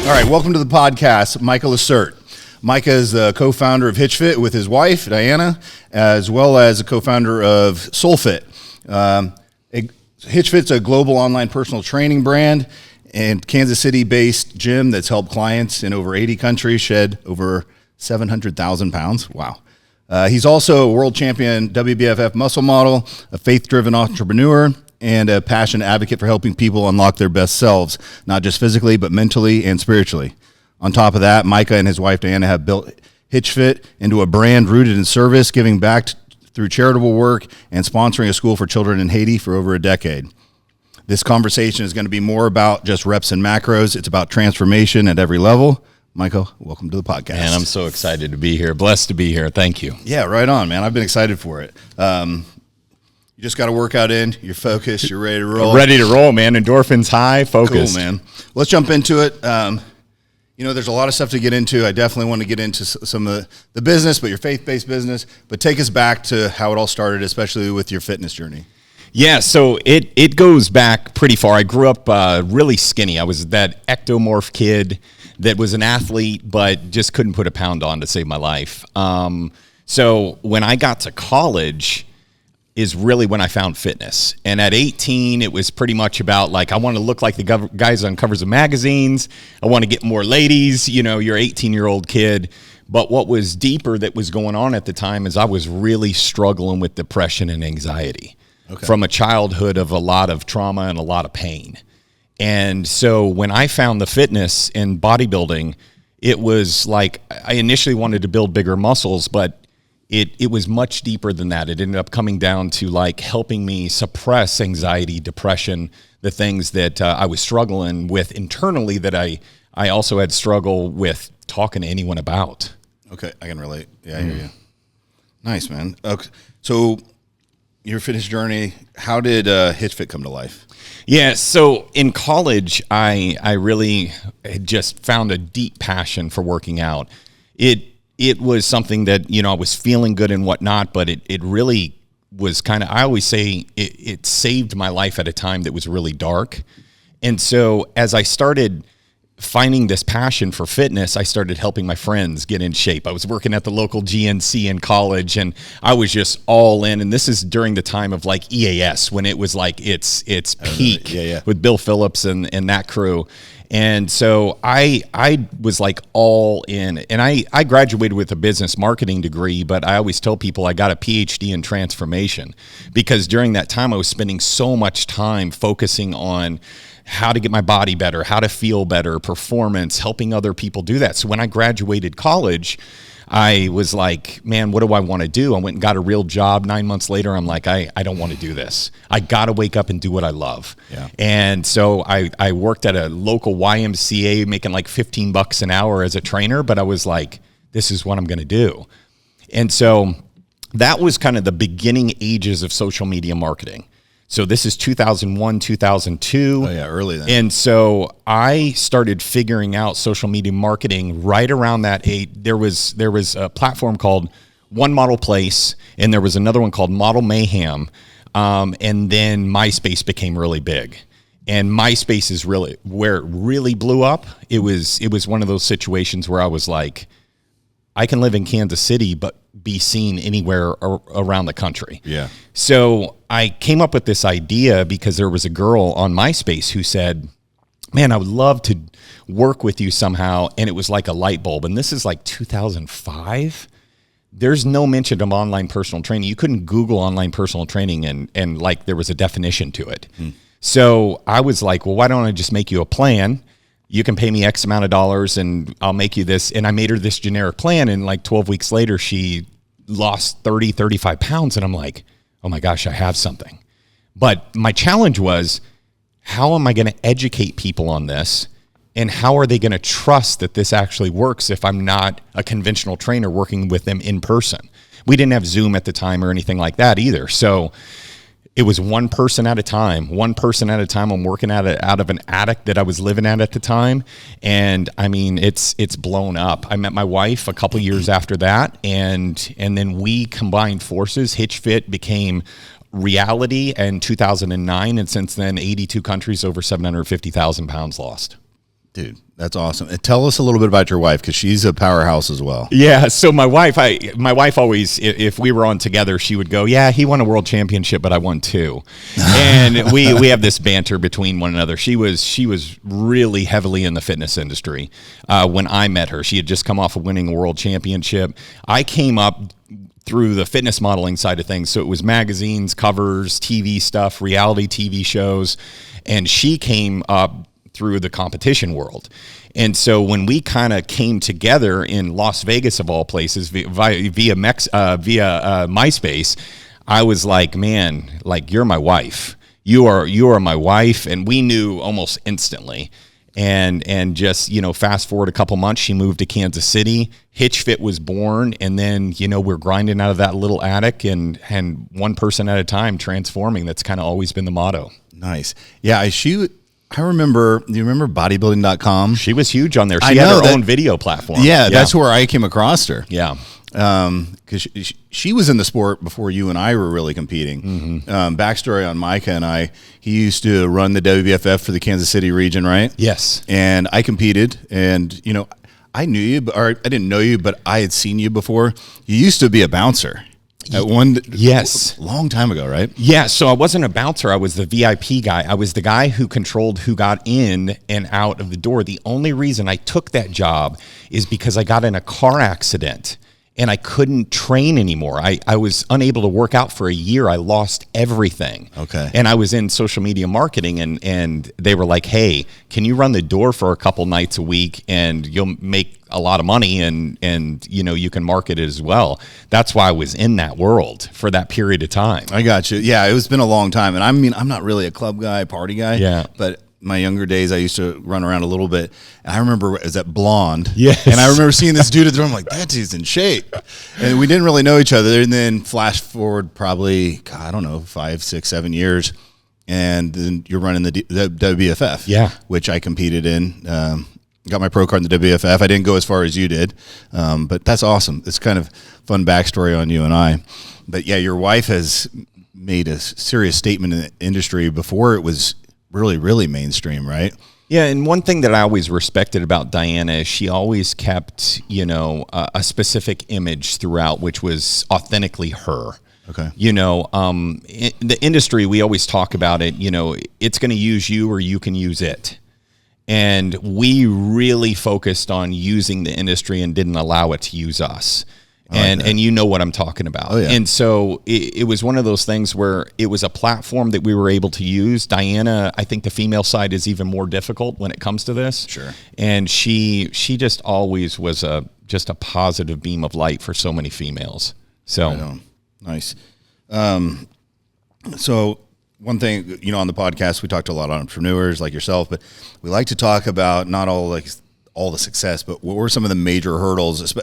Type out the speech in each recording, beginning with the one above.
All right, welcome to the podcast, Micah LaCerte. Micah is the co-founder of HitchFit with his wife, Diana, as well as a co-founder of SoulFit. HitchFit's a global online personal training brand and Kansas City-based gym that's helped clients in over 80 countries shed over 700,000 pounds. Wow. He's also a world champion WBFF muscle model, a faith-driven entrepreneur, and a passionate advocate for helping people unlock their best selves, not just physically, but mentally and spiritually. On top of that, Micah and his wife, Diana, have built HitchFit into a brand rooted in service, giving back through charitable work and sponsoring a school for children in Haiti for over a decade. This conversation is going to be more about just reps and macros. It's about transformation at every level. Michael, welcome to the podcast. Man, I'm so excited to be here. Blessed to be here. Thank you. Yeah, right on, man. I've been excited for it. You just got a workout in. You're focused. You're ready to roll. Ready to roll, man. Endorphins high, focused. Cool, man. Let's jump into it. There's a lot of stuff to get into. I definitely want to get into some of the business, but your faith-based business. But take us back to how it all started, especially with your fitness journey. Yeah, so it goes back pretty far. I grew up really skinny. I was that ectomorph kid that was an athlete, but just couldn't put a pound on to save my life. So when I got to college is really when I found fitness. And at 18, it was pretty much about like, I want to look like the guys on covers of magazines. I want to get more ladies. You know, you're an 18-year-old kid. But what was deeper that was going on at the time is I was really struggling with depression and anxiety from a childhood of a lot of trauma and a lot of pain. And so when I found the fitness and bodybuilding, it was like I initially wanted to build bigger muscles, but it was much deeper than that. It ended up coming down to like helping me suppress anxiety, depression, the things that I was struggling with internally that I also had struggle with talking to anyone about. Okay, I can relate. Yeah, I hear you. Nice, man. Okay, so your fitness journey, how did HitchFit come to life? Yeah, so in college, I really had just found a deep passion for working out. It was something that, I was feeling good and whatnot, but it really was kind of, I always say it saved my life at a time that was really dark. And so as I started finding this passion for fitness, I started helping my friends get in shape. I was working at the local GNC in college and I was just all in. And this is during the time of like EAS when it was like its peak with Bill Phillips and that crew. And so I was like all in, and I graduated with a business marketing degree, but I always tell people I got a PhD in transformation because during that time I was spending so much time focusing on how to get my body better, how to feel better, performance, helping other people do that. So when I graduated college, I was like, man, what do I want to do? I went and got a real job. 9 months later, I'm like, I don't want to do this. I got to wake up and do what I love. Yeah. And so I worked at a local YMCA making like $15 an hour as a trainer, but I was like, this is what I'm going to do. And so that was kind of the beginning ages of social media marketing. So this is 2001, 2002. Oh yeah, early then. And so I started figuring out social media marketing right around that age. There was a platform called One Model Place, and there was another one called Model Mayhem. And then MySpace became really big. And MySpace is really where it really blew up. It was one of those situations where I was like, I can live in Kansas City, but be seen anywhere around the country. Yeah. So I came up with this idea because there was a girl on MySpace who said, man, I would love to work with you somehow. And it was like a light bulb. And this is like 2005. There's no mention of online personal training. You couldn't Google online personal training and like there was a definition to it. So I was like, well, why don't I just make you a plan? You can pay me X amount of dollars and I'll make you this. And I made her this generic plan. And like 12 weeks later, she lost 30, 35 pounds. And I'm like, oh my gosh, I have something. But my challenge was, how am I going to educate people on this? And how are they going to trust that this actually works if I'm not a conventional trainer working with them in person? We didn't have Zoom at the time or anything like that either. So it was one person at a time. I'm working out of an attic that I was living at the time. And I mean, it's blown up. I met my wife a couple years after that. And then we combined forces. HitchFit became reality in 2009. And since then, 82 countries, over 750,000 pounds lost. Dude, that's awesome. And tell us a little bit about your wife, because she's a powerhouse as well. Yeah. So my wife always, if we were on together, she would go, "Yeah, he won a world championship, but I won too." And we have this banter between one another. She was really heavily in the fitness industry when I met her. She had just come off of winning a world championship. I came up through the fitness modeling side of things. So it was magazines, covers, TV stuff, reality TV shows, and she came up through the competition world. And so when we kind of came together in Las Vegas, of all places, via MySpace, I was like, man, like, you're my wife. You are my wife. And we knew almost instantly. And just, fast forward a couple months, she moved to Kansas City. HitchFit was born. And then, we're grinding out of that little attic and one person at a time transforming. That's kind of always been the motto. Nice. Yeah. I remember, do you remember bodybuilding.com? She was huge on there. She had her own video platform. Yeah, that's where I came across her. Yeah. Because she was in the sport before you and I were really competing. Mm-hmm. Backstory on Micah and I, he used to run the WBFF for the Kansas City region, right? Yes. And I competed, and, I knew you, or I didn't know you, but I had seen you before. You used to be a bouncer. Yes. Long time ago, right? Yeah, so I wasn't a bouncer. I was the VIP guy. I was the guy who controlled who got in and out of the door. The only reason I took that job is because I got in a car accident and I couldn't train anymore. I was unable to work out for a year. I lost everything. Okay. And I was in social media marketing, and they were like, hey, can you run the door for a couple nights a week and you'll make a lot of money and you can market it as well. That's why I was in that world for that period of time. I got you. Yeah, it's been a long time. And I'm not really a club guy, party guy. Yeah. But my younger days, I used to run around a little bit. And I remember it was at Blonde. Yes. And I remember seeing this dude at the door. I'm like, that dude's in shape. And we didn't really know each other. And then flash forward probably, 5, 6, 7 years. And then you're running the WBFF. Yeah. Which I competed in. Got my pro card in the WBFF. I didn't go as far as you did. But that's awesome. It's kind of fun backstory on you and I. But yeah, your wife has made a serious statement in the industry before it was really, really mainstream, right? Yeah, and one thing that I always respected about Diana is she always kept, a specific image throughout, which was authentically her. Okay. In the industry, we always talk about it, it's going to use you or you can use it. And we really focused on using the industry and didn't allow it to use us. And you know what I'm talking about. Oh, yeah. And so it was one of those things where it was a platform that we were able to use. Diana, I think the female side is even more difficult when it comes to this. Sure. And she just always was just a positive beam of light for so many females. So I know. Nice. So one thing, on the podcast, we talked to a lot of entrepreneurs like yourself, but we like to talk about not all the success, but what were some of the major hurdles,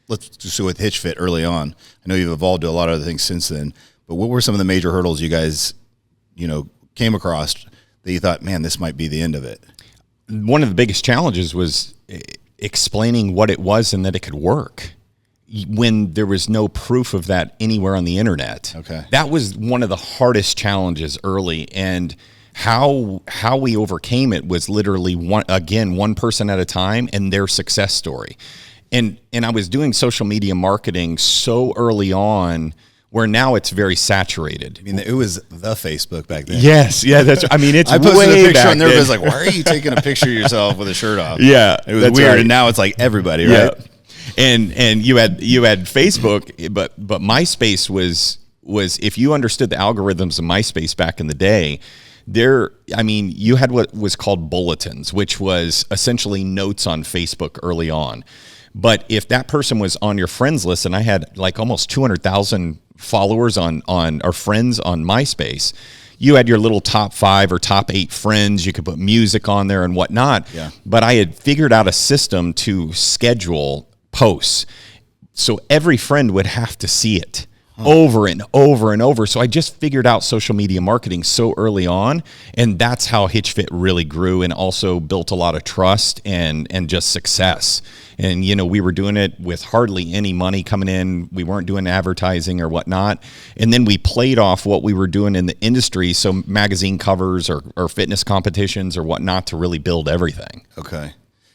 let's just do with HitchFit early on. I know you've evolved to a lot of other things since then, but what were some of the major hurdles you guys, came across that you thought, man, this might be the end of it? One of the biggest challenges was explaining what it was and that it could work when there was no proof of that anywhere on the internet. Okay. That was one of the hardest challenges early, and how we overcame it was literally one person at a time and their success story. And I was doing social media marketing so early on where now it's very saturated. I mean, it was the Facebook back then. Yes, yeah, it's I posted way a picture back on there, then. it was like, why are you taking a picture of yourself with a shirt off? Yeah, it was that's weird, right. and now it's like everybody, right? Yeah. And you had Facebook, but MySpace was if you understood the algorithms of MySpace back in the day, you had what was called bulletins, which was essentially notes on Facebook early on. But if that person was on your friends list, and I had like almost 200,000 followers on or friends on MySpace, you had your little top 5 or top 8 friends. You could put music on there and whatnot. Yeah. But I had figured out a system to schedule posts. So every friend would have to see it over and over and over. So I just figured out social media marketing so early on, and that's how HitchFit really grew and also built a lot of trust and just success. And, we were doing it with hardly any money coming in. We weren't doing advertising or whatnot. And then we played off what we were doing in the industry, so magazine covers or fitness competitions or whatnot, to really build everything. Okay.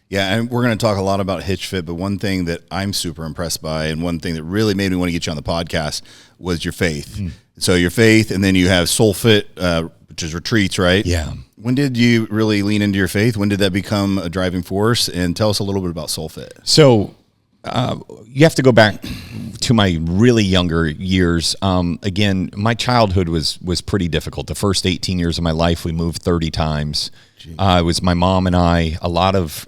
Yeah, and we're going to talk a lot about Hitch Fit, but one thing that I'm super impressed by, and one thing that really made me want to get you on the podcast, was your faith. So your faith, and then you have Soul Fit, which is retreats, right? Yeah. When did you really lean into your faith? When did that become a driving force? And tell us a little bit about Soul Fit. So you have to go back to my really younger years. Again, my childhood was pretty difficult. The first 18 years of my life, we moved 30 times. It was my mom and I, a lot of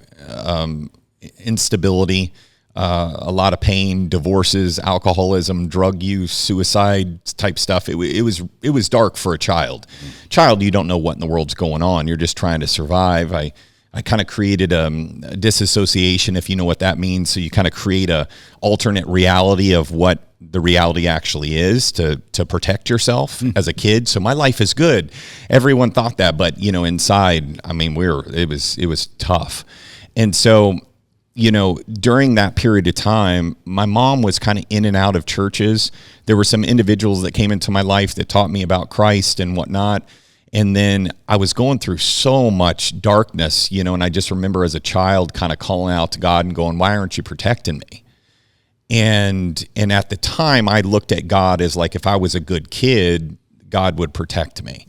instability, a lot of pain, divorces, alcoholism, drug use, suicide type stuff. It was dark for a child. Child, you don't know what in the world's going on. You're just trying to survive. I kind of created a disassociation, if you know what that means. So you kind of create a alternate reality of what the reality actually is to protect yourself as a kid. So my life is good. Everyone thought that, but inside, I mean, it was tough. And so, during that period of time, my mom was kind of in and out of churches. There were some individuals that came into my life that taught me about Christ and whatnot. And then I was going through so much darkness, and I just remember as a child kind of calling out to God and going, why aren't you protecting me? And at the time I looked at God as like, if I was a good kid, God would protect me.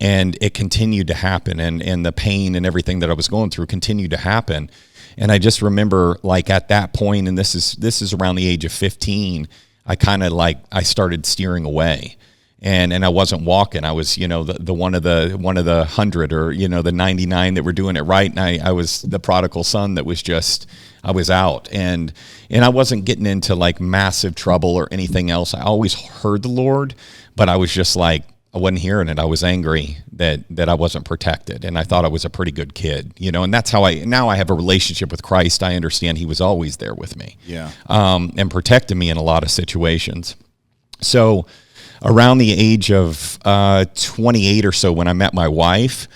And it continued to happen, and the pain and everything that I was going through continued to happen. And I just remember, like, at that point, and this is around the age of 15, I kind of I started steering away, and I wasn't walking. I was the one of the 100 or the 99 that were doing it right, and I was the prodigal son that was just, I was out, and I wasn't getting into like massive trouble or anything else. I always heard the Lord, but I was just like, I wasn't hearing it. I was angry that I wasn't protected, and I thought I was a pretty good kid, and that's how now I have a relationship with Christ. I understand he was always there with me, and protected me in a lot of situations. So around the age of 28 or so, when I met my wife,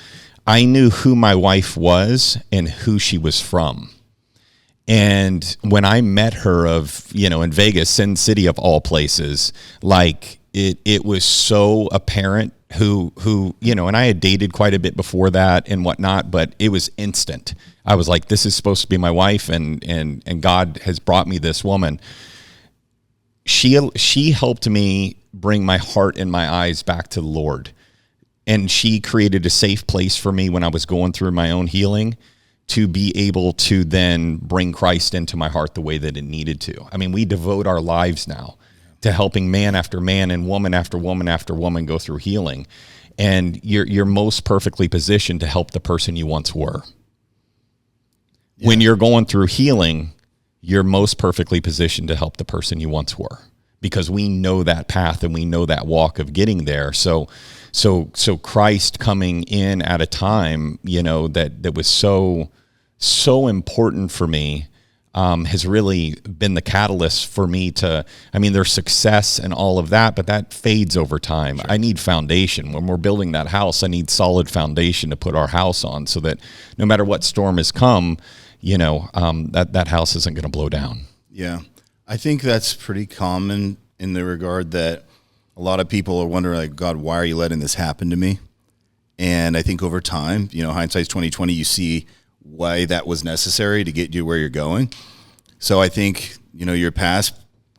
I knew who my wife was and who she was from. And when I met her in Vegas, Sin City of all places, like, it was so apparent who and I had dated quite a bit before that and whatnot, but it was instant. I was like, this is supposed to be my wife, and God has brought me this woman. She helped me bring my heart and my eyes back to the Lord. And she created a safe place for me when I was going through my own healing to be able to then bring Christ into my heart the way that it needed to. I mean, we devote our lives now to helping man after man and woman after woman after woman go through healing. And you're most perfectly positioned to help the person you once were. Yeah. When you're going through healing, you're most perfectly positioned to help the person you once were, because we know that path and we know that walk of getting there. So Christ coming in at a time, that was so important for me, has really been the catalyst for me to, there's success and all of that, but that fades over time. Sure. I need foundation. When we're building that house, I need solid foundation to put our house on, so that no matter what storm has come, that house isn't going to blow down. Yeah. I think that's pretty common in the regard that a lot of people are wondering, like, God, why are you letting this happen to me? And I think over time, hindsight's 2020, you see why that was necessary to get you where you're going. So I think, your past,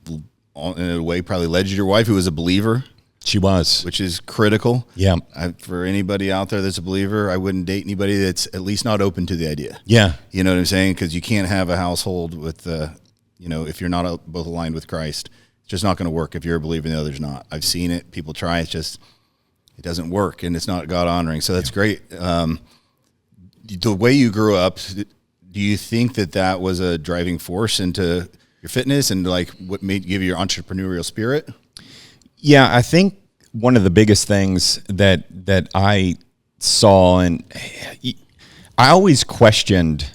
in a way, probably led you to your wife, who was a believer. She was. Which is critical. Yeah. For anybody out there that's a believer, I wouldn't date anybody that's at least not open to the idea. Yeah. You know what I'm saying? Because you can't have a household with, if you're not both aligned with Christ. It's just not going to work if you're a believer and the other's not. I've seen it. People try. It doesn't work, and it's not God honoring. So that's great. The way you grew up, do you think that was a driving force into your fitness and like what made give you your entrepreneurial spirit? Yeah, I think one of the biggest things that I saw, and I always questioned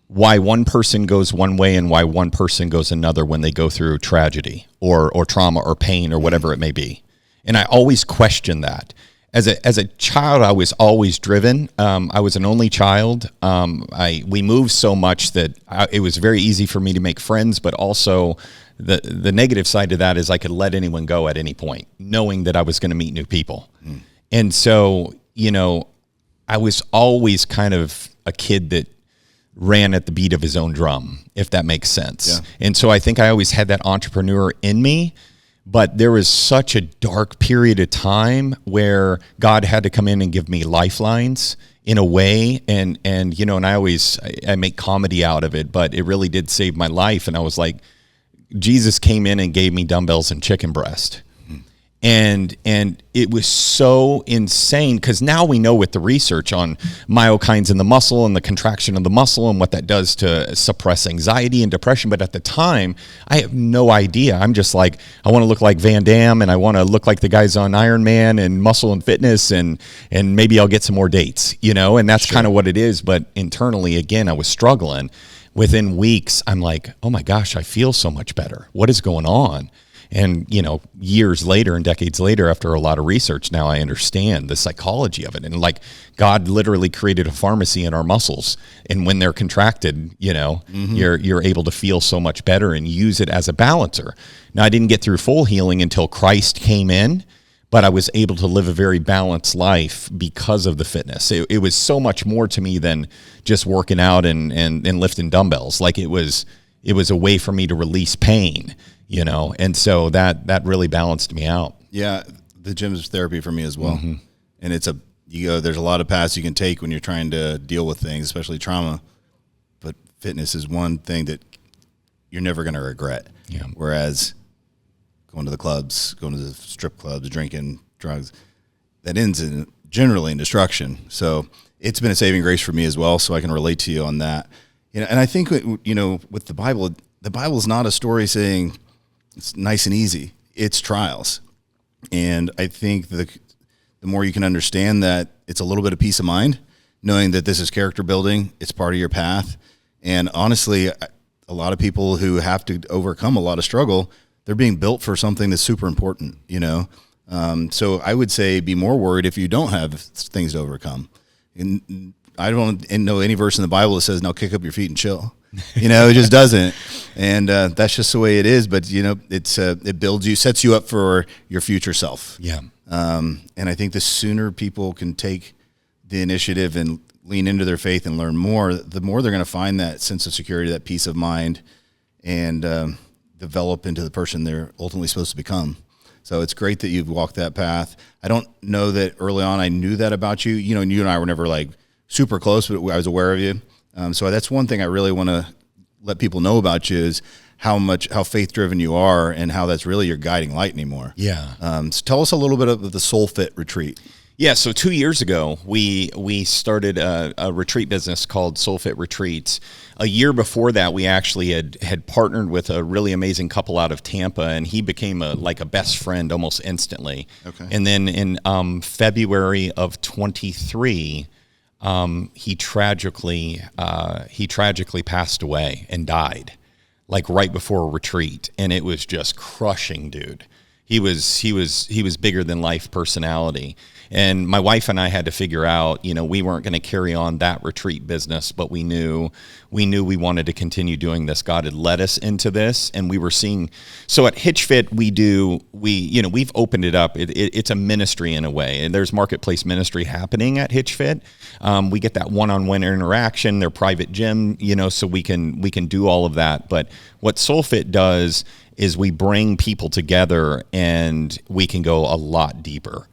why one person goes one way and why one person goes another when they go through tragedy or trauma or pain or whatever it may be. And I always questioned that. As a child, I was always driven. I was an only child. We moved so much that it was very easy for me to make friends, but also the negative side to that is I could let anyone go at any point, knowing that I was going to meet new people. And so, I was always kind of a kid ran at the beat of his own drum, if that makes sense. Yeah. And so I think I always had that entrepreneur in me, but there was such a dark period of time where God had to come in and give me lifelines in a way. And I make comedy out of it, but it really did save my life. And I was like, Jesus came in and gave me dumbbells and chicken breast. And it was so insane, because now we know with the research on myokines in the muscle and the contraction of the muscle and what that does to suppress anxiety and depression. But at the time, I have no idea. I'm just like, I want to look like Van Damme, and I want to look like the guys on Iron Man and Muscle and Fitness, and maybe I'll get some more dates, and that's kind of what it is. But internally, again, I was struggling. Within weeks, I'm like, oh my gosh, I feel so much better. What is going on? And, years later and decades later, after a lot of research, now I understand the psychology of it. And like, God literally created a pharmacy in our muscles. And when they're contracted, you're able to feel so much better and use it as a balancer. Now, I didn't get through full healing until Christ came in, but I was able to live a very balanced life because of the fitness. It was so much more to me than just working out and lifting dumbbells. Like, it was a way for me to release pain. And so that really balanced me out. Yeah, the gym is therapy for me as well. Mm-hmm. And there's a lot of paths you can take when you're trying to deal with things, especially trauma. But fitness is one thing that you're never going to regret. Yeah. Whereas going to the clubs, going to the strip clubs, drinking drugs, that ends generally in destruction. So it's been a saving grace for me as well. So I can relate to you on that. And I think, with the Bible is not a story saying it's nice and easy. It's trials. And I think the more you can understand that, it's a little bit of peace of mind, knowing that this is character building, it's part of your path. And honestly, a lot of people who have to overcome a lot of struggle, they're being built for something that's super important, So I would say be more worried if you don't have things to overcome. And I don't know any verse in the Bible that says, now kick up your feet and chill. It just doesn't. And that's just the way it is. But, it builds you, sets you up for your future self. Yeah. And I think the sooner people can take the initiative and lean into their faith and learn more, the more they're going to find that sense of security, that peace of mind, and develop into the person they're ultimately supposed to become. So it's great that you've walked that path. I don't know that early on I knew that about you. And you and I were never like super close, but I was aware of you. So that's one thing I really want to let people know about you, is how faith driven you are, and how that's really your guiding light anymore. Yeah. So tell us a little bit of the Soul Fit retreat. Yeah. So 2 years ago, we started a retreat business called Soul Fit Retreats. A year before that, we actually had partnered with a really amazing couple out of Tampa, and he became a best friend almost instantly. Okay. And then in February of 23, he tragically passed away and died, like right before a retreat. And it was just crushing, dude. He was bigger than life personality. And my wife and I had to figure out, we weren't going to carry on that retreat business, but we knew we wanted to continue doing this. God had led us into this, and we were seeing. So at HitchFit, we've opened it up. It's a ministry in a way, and there's marketplace ministry happening at HitchFit. We get that one-on-one interaction, their private gym, so we can do all of that. But what SoulFit does is we bring people together, and we can go a lot deeper.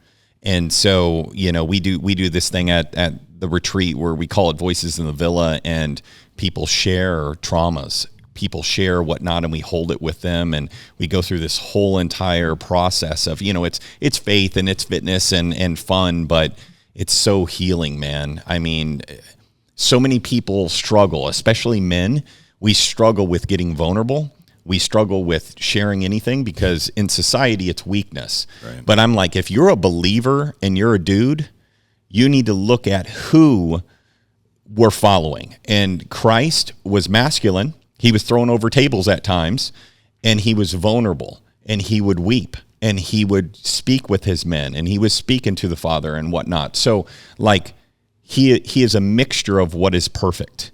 And so, we do this thing at the retreat where we call it Voices in the Villa, and people share traumas, people share whatnot, and we hold it with them, and we go through this whole entire process of, it's faith and it's fitness and fun, but it's so healing, man. I mean, so many people struggle, especially men. We struggle with getting vulnerable. We struggle with sharing anything because in society it's weakness. Right. But I'm like, if you're a believer and you're a dude, you need to look at who we're following. And Christ was masculine. He was thrown over tables at times, and he was vulnerable, and he would weep, and he would speak with his men, and he was speaking to the Father and whatnot. So like he is a mixture of what is perfect.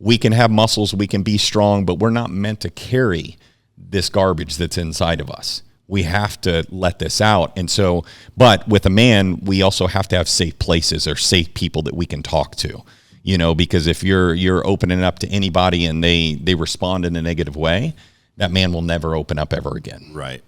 We can have muscles, we can be strong, but we're not meant to carry this garbage that's inside of us. We have to let this out. And so, but with a man, we also have to have safe places or safe people that we can talk to. because if you're opening up to anybody and they respond in a negative way, that man will never open up ever again. Right.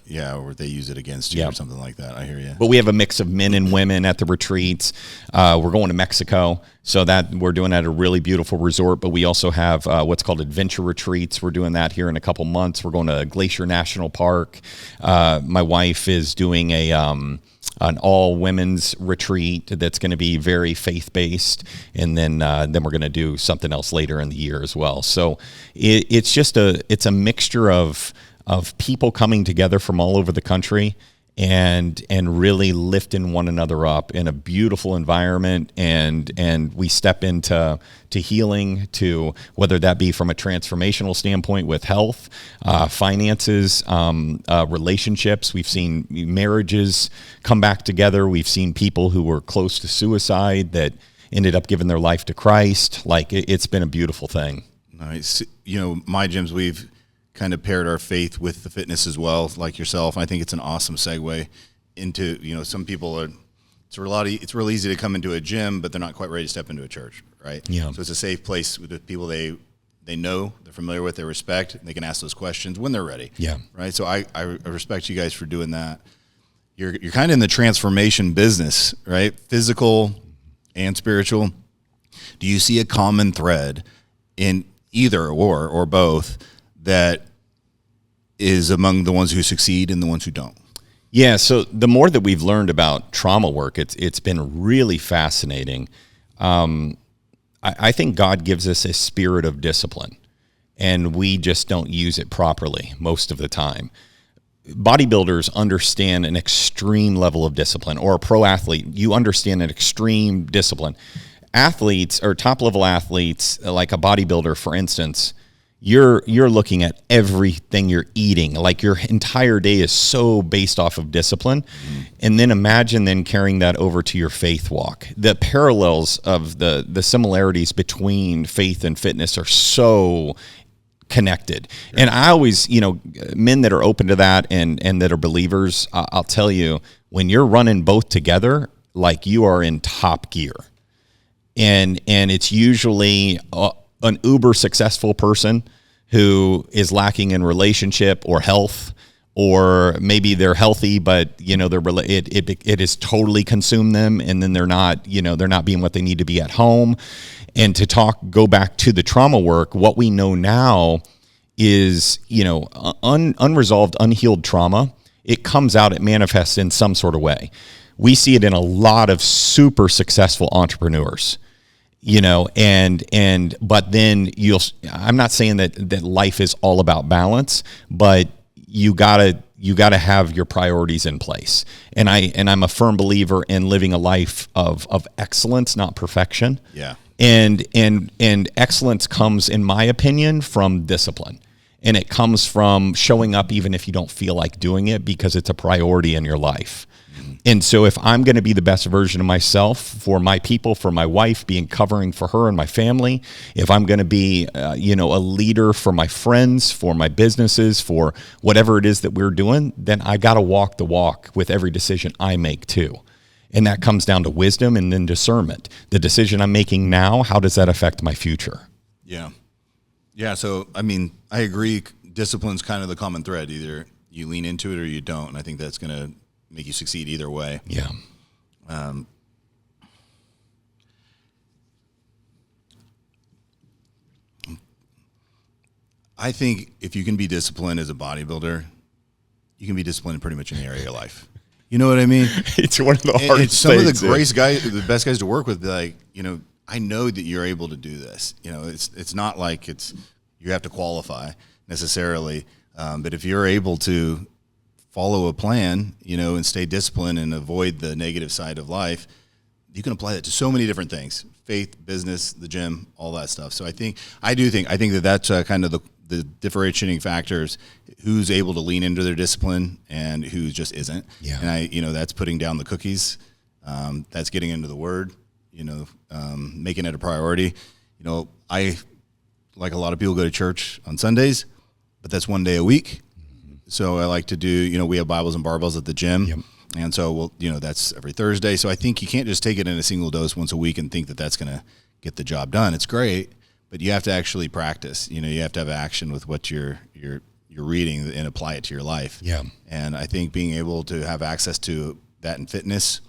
Yeah. Or they use it against you or something like that. I hear you. But we have a mix of men and women at the retreats. We're going to Mexico, so that we're doing at a really beautiful resort. But we also have what's called adventure retreats. We're doing that here in a couple months. We're going to Glacier National Park. My wife is doing an all women's retreat that's going to be very faith based, and then we're going to do something else later in the year as well. So it's a mixture of people coming together from all over the country and really lifting one another up in a beautiful environment, and we step into healing, to whether that be from a transformational standpoint with health, finances, relationships. We've seen marriages come back together. We've seen people who were close to suicide that ended up giving their life to Christ. Like, it's been a beautiful thing. Nice. My gyms, we've kind of paired our faith with the fitness as well, like yourself. I think it's an awesome segue into, some people it's real easy to come into a gym, but they're not quite ready to step into a church, right? Yeah. So it's a safe place with the people they know, they're familiar with, they respect, and they can ask those questions when they're ready. Yeah. Right. So I respect you guys for doing that. You're kind of in the transformation business, right? Physical and spiritual. Do you see a common thread in either or both that is among the ones who succeed and the ones who don't? Yeah, so the more that we've learned about trauma work, it's been really fascinating. I think God gives us a spirit of discipline, and we just don't use it properly most of the time. Bodybuilders understand an extreme level of discipline, or a pro athlete, you understand an extreme discipline. Athletes, or top-level athletes, like a bodybuilder, for instance, you're looking at everything you're eating. Like, your entire day is so based off of discipline. Mm-hmm. And then imagine then carrying that over to your faith walk. The parallels of the similarities between faith and fitness are so connected. Sure. And I always, men that are open to that and that are believers, I'll tell you, when you're running both together, like, you are in top gear. And it's usually an uber successful person who is lacking in relationship or health, or maybe they're healthy, but it has totally consumed them, and then they're not being what they need to be at home. And go back to the trauma work, what we know now is, unresolved, unhealed trauma. It comes out, it manifests in some sort of way. We see it in a lot of super successful entrepreneurs. But then I'm not saying that life is all about balance, but you gotta have your priorities in place. And I'm a firm believer in living a life of excellence, not perfection. Yeah. And excellence comes, in my opinion, from discipline. And it comes from showing up even if you don't feel like doing it, because it's a priority in your life. And so if I'm going to be the best version of myself for my people, for my wife, being covering for her and my family, if I'm going to be, a leader for my friends, for my businesses, for whatever it is that we're doing, then I got to walk the walk with every decision I make too. And that comes down to wisdom and then discernment. The decision I'm making now, how does that affect my future? Yeah. Yeah. So, I agree. Discipline's kind of the common thread. Either you lean into it or you don't. And I think that's going to make you succeed either way. Yeah. I think if you can be disciplined as a bodybuilder, you can be disciplined in pretty much any area of your life. You know what I mean? It's one of the hardest things. Some of the greatest guys, the best guys to work with, like, I know that you're able to do this. It's not like you have to qualify necessarily, but if you're able to follow a plan, and stay disciplined and avoid the negative side of life, you can apply that to so many different things: faith, business, the gym, all that stuff. So I think that that's kind of the differentiating factors: who's able to lean into their discipline and who just isn't. Yeah. And that's putting down the cookies. That's getting into the word, making it a priority. I, like a lot of people, go to church on Sundays, but that's one day a week. So I like to do, we have Bibles and barbells at the gym. Yep. And so, well, that's every Thursday. So I think you can't just take it in a single dose once a week and think that that's going to get the job done. It's great, but you have to actually practice. You have to have action with what you're reading and apply it to your life. Yeah. And I think being able to have access to that in fitness,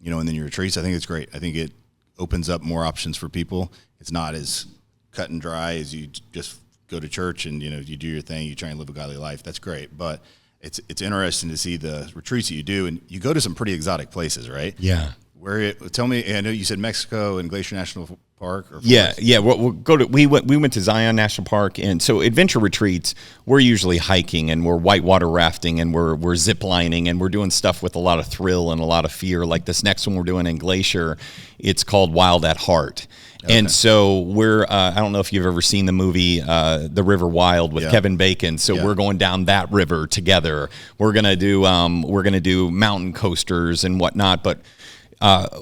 and then your retreats, I think it's great. I think it opens up more options for people. It's not as cut and dry as you just go to church and, you do your thing, you try and live a godly life. That's great. But it's interesting to see the retreats that you do, and you go to some pretty exotic places, right? Yeah. Tell me, I know you said Mexico and Glacier National Park. Or yeah. We'll go to. We went to Zion National Park, and so adventure retreats. We're usually hiking, and we're whitewater rafting, and we're zip lining, and we're doing stuff with a lot of thrill and a lot of fear. Like this next one we're doing in Glacier, it's called Wild at Heart. Okay. And so we're, I don't know if you've ever seen the movie The River Wild with Kevin Bacon. So we're going down that river together. We're gonna do mountain coasters and whatnot. But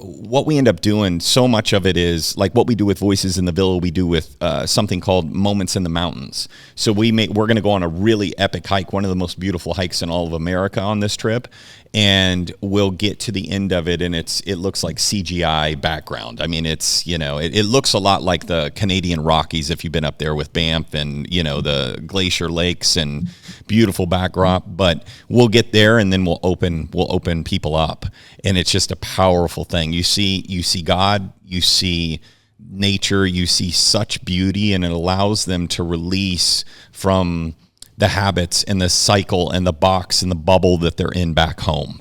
what we end up doing, so much of it is like what we do with Voices in the Villa. We do with something called Moments in the Mountains. So we're going to go on a really epic hike, one of the most beautiful hikes in all of America on this trip, and we'll get to the end of it, and it looks like CGI background. I mean, it's it looks a lot like the Canadian Rockies if you've been up there with Banff and the Glacier Lakes and beautiful backdrop. But we'll get there, and then we'll open people up, and it's just a powerful thing. You see God, you see nature, you see such beauty, and it allows them to release from the habits and the cycle and the box and the bubble that they're in back home.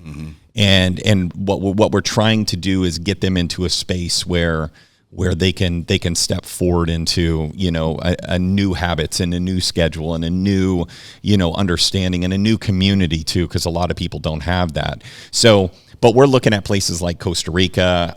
Mm-hmm. And what we're trying to do is get them into a space where they can step forward into a new habits and a new schedule and a new understanding and a new community too, because a lot of people don't have that. So but we're looking at places like Costa Rica,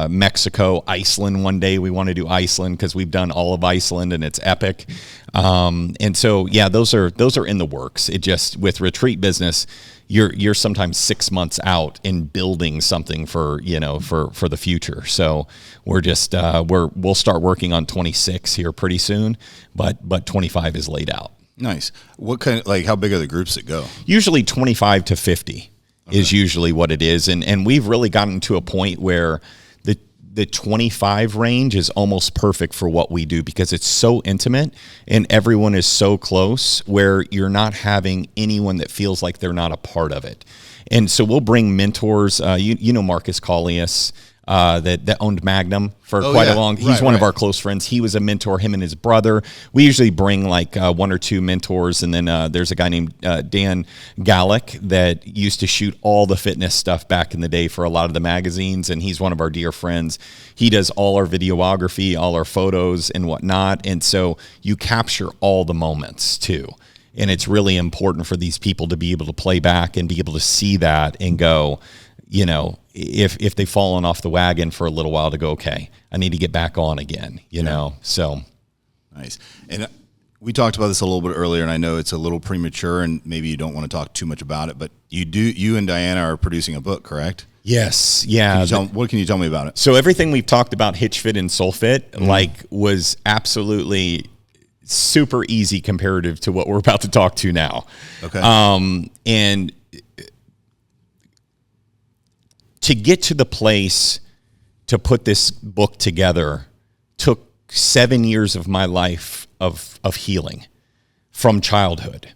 Mexico, Iceland. One day we want to do Iceland because we've done all of Iceland and it's epic. And so, those are in the works. It just, with retreat business, you're sometimes 6 months out in building something for the future. So we're just, we'll start working on 26 here pretty soon, but 25 is laid out. Nice. What kind of, how big are the groups that go? Usually 25 to 50. Is usually what it is. And we've really gotten to a point where the 25 range is almost perfect for what we do because it's so intimate and everyone is so close where you're not having anyone that feels like they're not a part of it. And so we'll bring mentors. Marcus Collius, that owned Magnum for quite a long. He's one of our close friends. He was a mentor, him and his brother. We usually bring one or two mentors, and then there's a guy named Dan Gallick that used to shoot all the fitness stuff back in the day for a lot of the magazines, and he's one of our dear friends. He does all our videography, all our photos and whatnot, and so you capture all the moments too. And it's really important for these people to be able to play back and be able to see that and go, if they've fallen off the wagon for a little while, to go, okay, I need to get back on again, so. Nice. And we talked about this a little bit earlier, and I know it's a little premature and maybe you don't want to talk too much about it, but you and Diana are producing a book, correct? Yes. Yeah. What can you tell me about it? So everything we've talked about, Hitch Fit and Soul Fit, was absolutely super easy comparative to what we're about to talk to now. Okay. And to get to the place to put this book together took 7 years of my life of healing from childhood.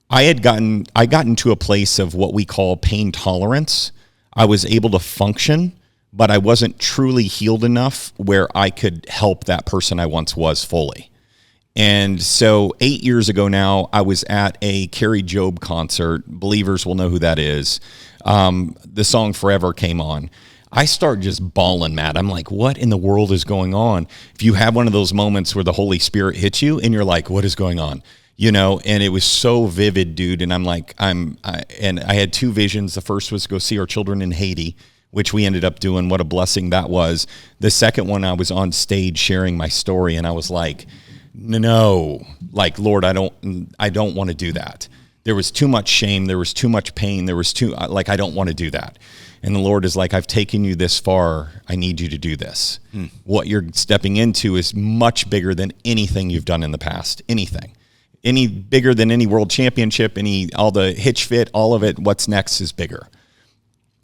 I gotten to a place of what we call pain tolerance. I was able to function, but I wasn't truly healed enough where I could help that person I once was fully. And so 8 years ago now, I was at a Carrie Job concert. Believers will know who that is. The song Forever came on. I start just bawling, Matt. I'm like, what in the world is going on? If you have one of those moments where the Holy Spirit hits you and you're like, what is going on? And it was so vivid, dude. And I'm like, and I had two visions. The first was to go see our children in Haiti, which we ended up doing. What a blessing that was. The second one, I was on stage sharing my story, and I was like, no, Lord, I don't want to do that. There was too much shame. There was too much pain. There was I don't want to do that. And the Lord is like, I've taken you this far. I need you to do this. What you're stepping into is much bigger than anything you've done in the past, anything. any bigger than any world championship, all the hitch fit, all of it. What's next is bigger.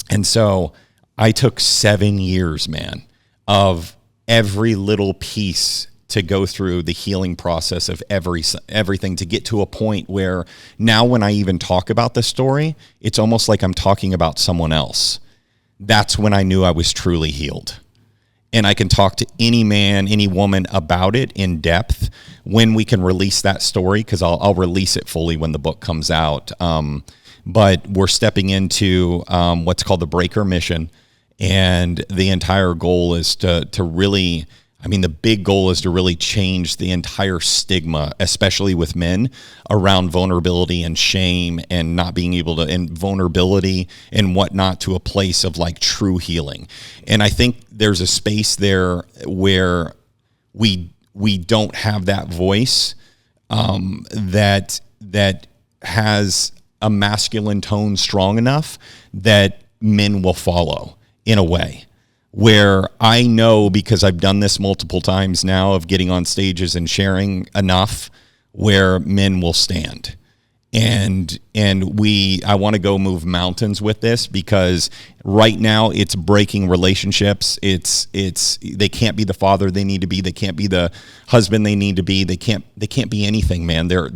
And so I took 7 years, man, of every little piece to go through the healing process of everything to get to a point where now when I even talk about this story, it's almost like I'm talking about someone else. That's when I knew I was truly healed. And I can talk to any man, any woman about it in depth when we can release that story, because I'll release it fully when the book comes out. But we're stepping into what's called the Breaker Mission. And the entire goal is to really, the big goal is to really change the entire stigma, especially with men, around vulnerability and shame and not being able to, and vulnerability and whatnot, to a place of like true healing. And I think there's a space there where we don't have that voice that has a masculine tone strong enough that men will follow, in a way where I know, because I've done this multiple times now, of getting on stages and sharing enough where men will stand. And I want to go move mountains with this, because right now it's breaking relationships. They can't be the father they need to be. They can't be the husband they need to be. They can't be anything, man. They're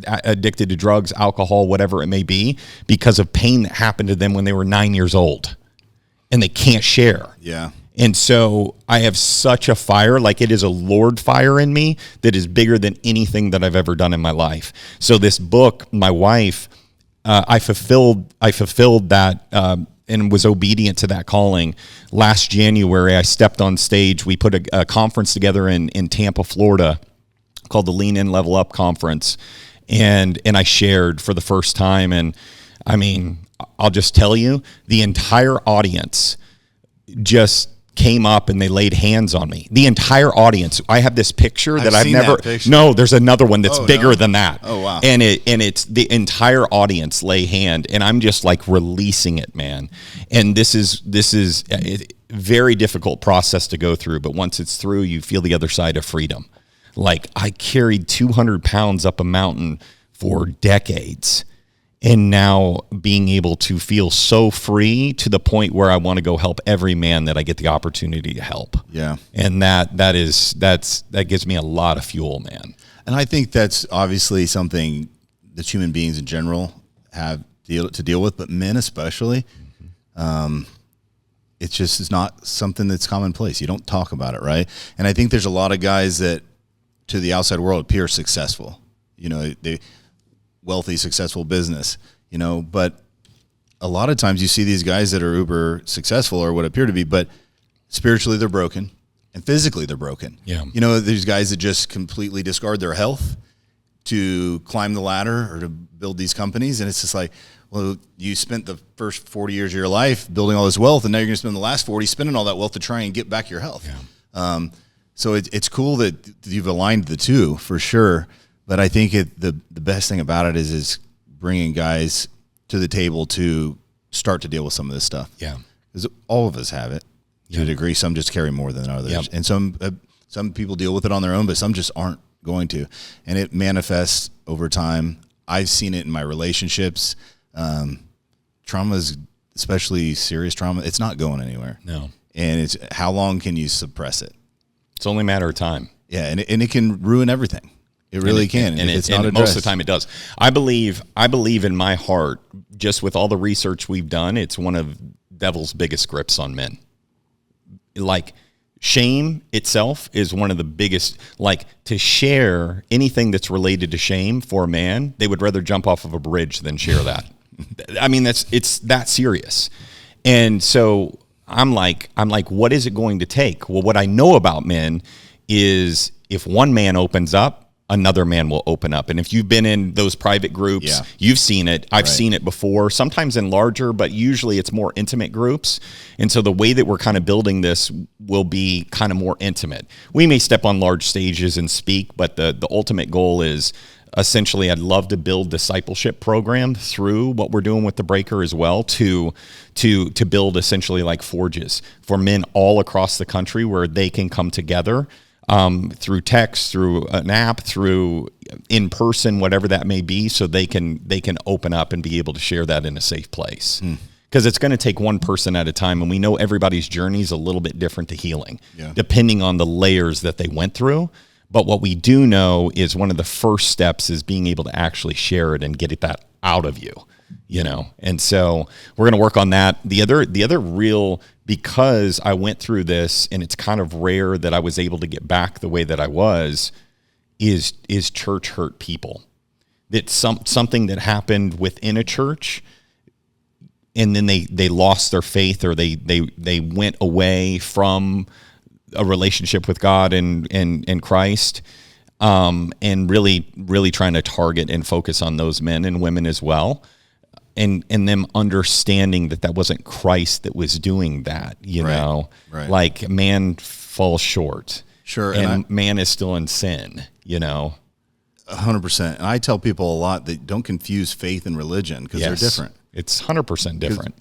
addicted to drugs, alcohol, whatever it may be, because of pain that happened to them when they were 9 years old, and they can't share. Yeah. And so I have such a fire, like it is a Lord fire in me that is bigger than anything that I've ever done in my life. So this book, my wife, I fulfilled that and was obedient to that calling. Last January, I stepped on stage. We put a conference together in Tampa, Florida, called the Lean In Level Up Conference. And I shared for the first time. And I'll just tell you, the entire audience just came up and they laid hands on me. The entire audience. I have this picture that I've never. No, there's another one that's bigger than that. Oh wow! And it's the entire audience lay hand, and I'm just like releasing it, man. And this is a very difficult process to go through, but once it's through, you feel the other side of freedom. Like, I carried 200 pounds up a mountain for decades. And now being able to feel so free to the point where I want to go help every man that I get the opportunity to help. Yeah. And that gives me a lot of fuel, man. And I think that's obviously something that human beings in general have to deal with, but men especially. It's not something that's commonplace. You don't talk about it, right? And I think there's a lot of guys that to the outside world appear successful. They wealthy, successful business, but a lot of times you see these guys that are uber successful, or what appear to be, but spiritually they're broken and physically they're broken. Yeah. These guys that just completely discard their health to climb the ladder or to build these companies. And it's just like, well, you spent the first 40 years of your life building all this wealth, and now you're going to spend the last 40 spending all that wealth to try and get back your health. Yeah. So it's cool that you've aligned the two, for sure. But I think the best thing about it is bringing guys to the table to start to deal with some of this stuff. Yeah, because all of us have it to a degree. Some just carry more than others, yep. And some people deal with it on their own, but some just aren't going to. And it manifests over time. I've seen it in my relationships. Traumas, especially serious trauma, it's not going anywhere. No, and it's how long can you suppress it? It's only a matter of time. Yeah, and it can ruin everything. It really can, and it's not addressed. Most of the time it does. I believe in my heart, just with all the research we've done, it's one of devil's biggest grips on men. Like, shame itself is one of the biggest. Like, to share anything that's related to shame for a man, they would rather jump off of a bridge than share that. It's that serious. And so I'm like, what is it going to take? Well, what I know about men is if one man opens up, another man will open up. And if you've been in those private groups, you've seen it. I've seen it before, sometimes in larger, but usually it's more intimate groups. And so the way that we're kind of building this will be kind of more intimate. We may step on large stages and speak, but the ultimate goal is essentially, I'd love to build discipleship program through what we're doing with the Breaker as well, to build essentially like forges for men all across the country where they can come together. through text, through an app, through in person, whatever that may be, so they can open up and be able to share that in a safe place. Because it's going to take one person at a time, and we know everybody's journey is a little bit different to healing, depending on the layers that they went through. But what we do know is one of the first steps is being able to actually share it and get that out of you, And so we're going to work on that. The other real, because I went through this, and it's kind of rare that I was able to get back the way that I was, is church hurt people. That's something that happened within a church, and then they lost their faith, or they went away from a relationship with God and Christ, and really trying to target and focus on those men and women as well, and them understanding that wasn't Christ that was doing that, Right. Like man falls short, Sure, and man is still in sin, 100%. And I tell people a lot that don't confuse faith and religion, because they're different. It's 100% different.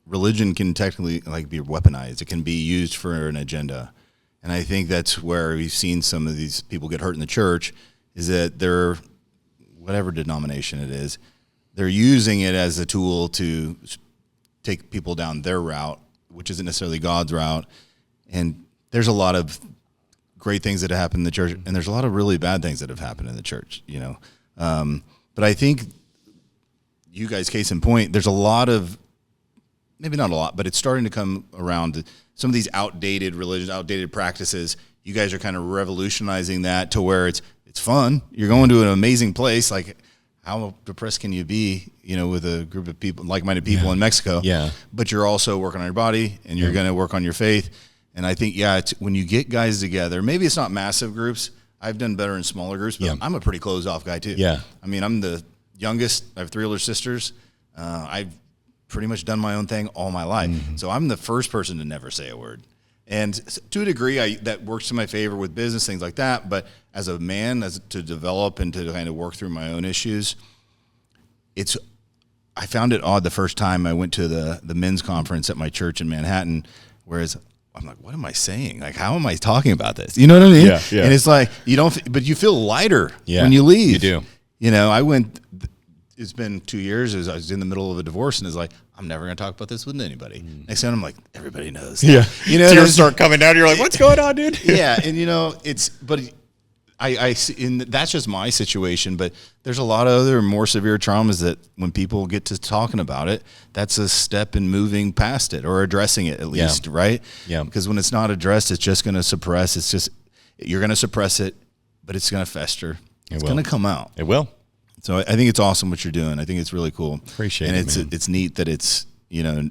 Religion can technically be weaponized. It can be used for an agenda. And I think that's where we've seen some of these people get hurt in the church, is that they're, whatever denomination it is, they're using it as a tool to take people down their route, which isn't necessarily God's route. And there's a lot of great things that have happened in the church, and there's a lot of really bad things that have happened in the church, But I think you guys, case in point, there's a lot of, maybe not a lot, but it's starting to come around some of these outdated religions, outdated practices. You guys are kind of revolutionizing that to where it's fun. You're going to an amazing place. Like, how depressed can you be, with a group of people, like-minded people in Mexico? Yeah. But you're also working on your body, and you're going to work on your faith. And I think, it's, when you get guys together, maybe it's not massive groups. I've done better in smaller groups, but I'm a pretty closed-off guy too. Yeah. I mean, I'm the youngest. I have 3 older sisters. I've pretty much done my own thing all my life. Mm-hmm. So I'm the first person to never say a word. And to a degree, that works to my favor with business, things like that. But as a man, to develop and to kind of work through my own issues, I found it odd the first time I went to the men's conference at my church in Manhattan, whereas I'm like, what am I saying? Like, how am I talking about this? You know what I mean? Yeah. And it's like, but you feel lighter when you leave. You do. I went, it's been 2 years, I was in the middle of a divorce, and it's like, I'm never going to talk about this with anybody. Next time I'm like, everybody knows. Yeah. Tears start coming down. You're like, what's going on, dude? Yeah. And but I see, and that's just my situation, but there's a lot of other more severe traumas that when people get to talking about it, that's a step in moving past it, or addressing it at least. Right. Yeah. Because when it's not addressed, it's just going to suppress. You're going to suppress it, but it's going to fester. It's going to come out. It will. So I think it's awesome what you're doing. I think it's really cool. Appreciate it, and it's neat that it's, you're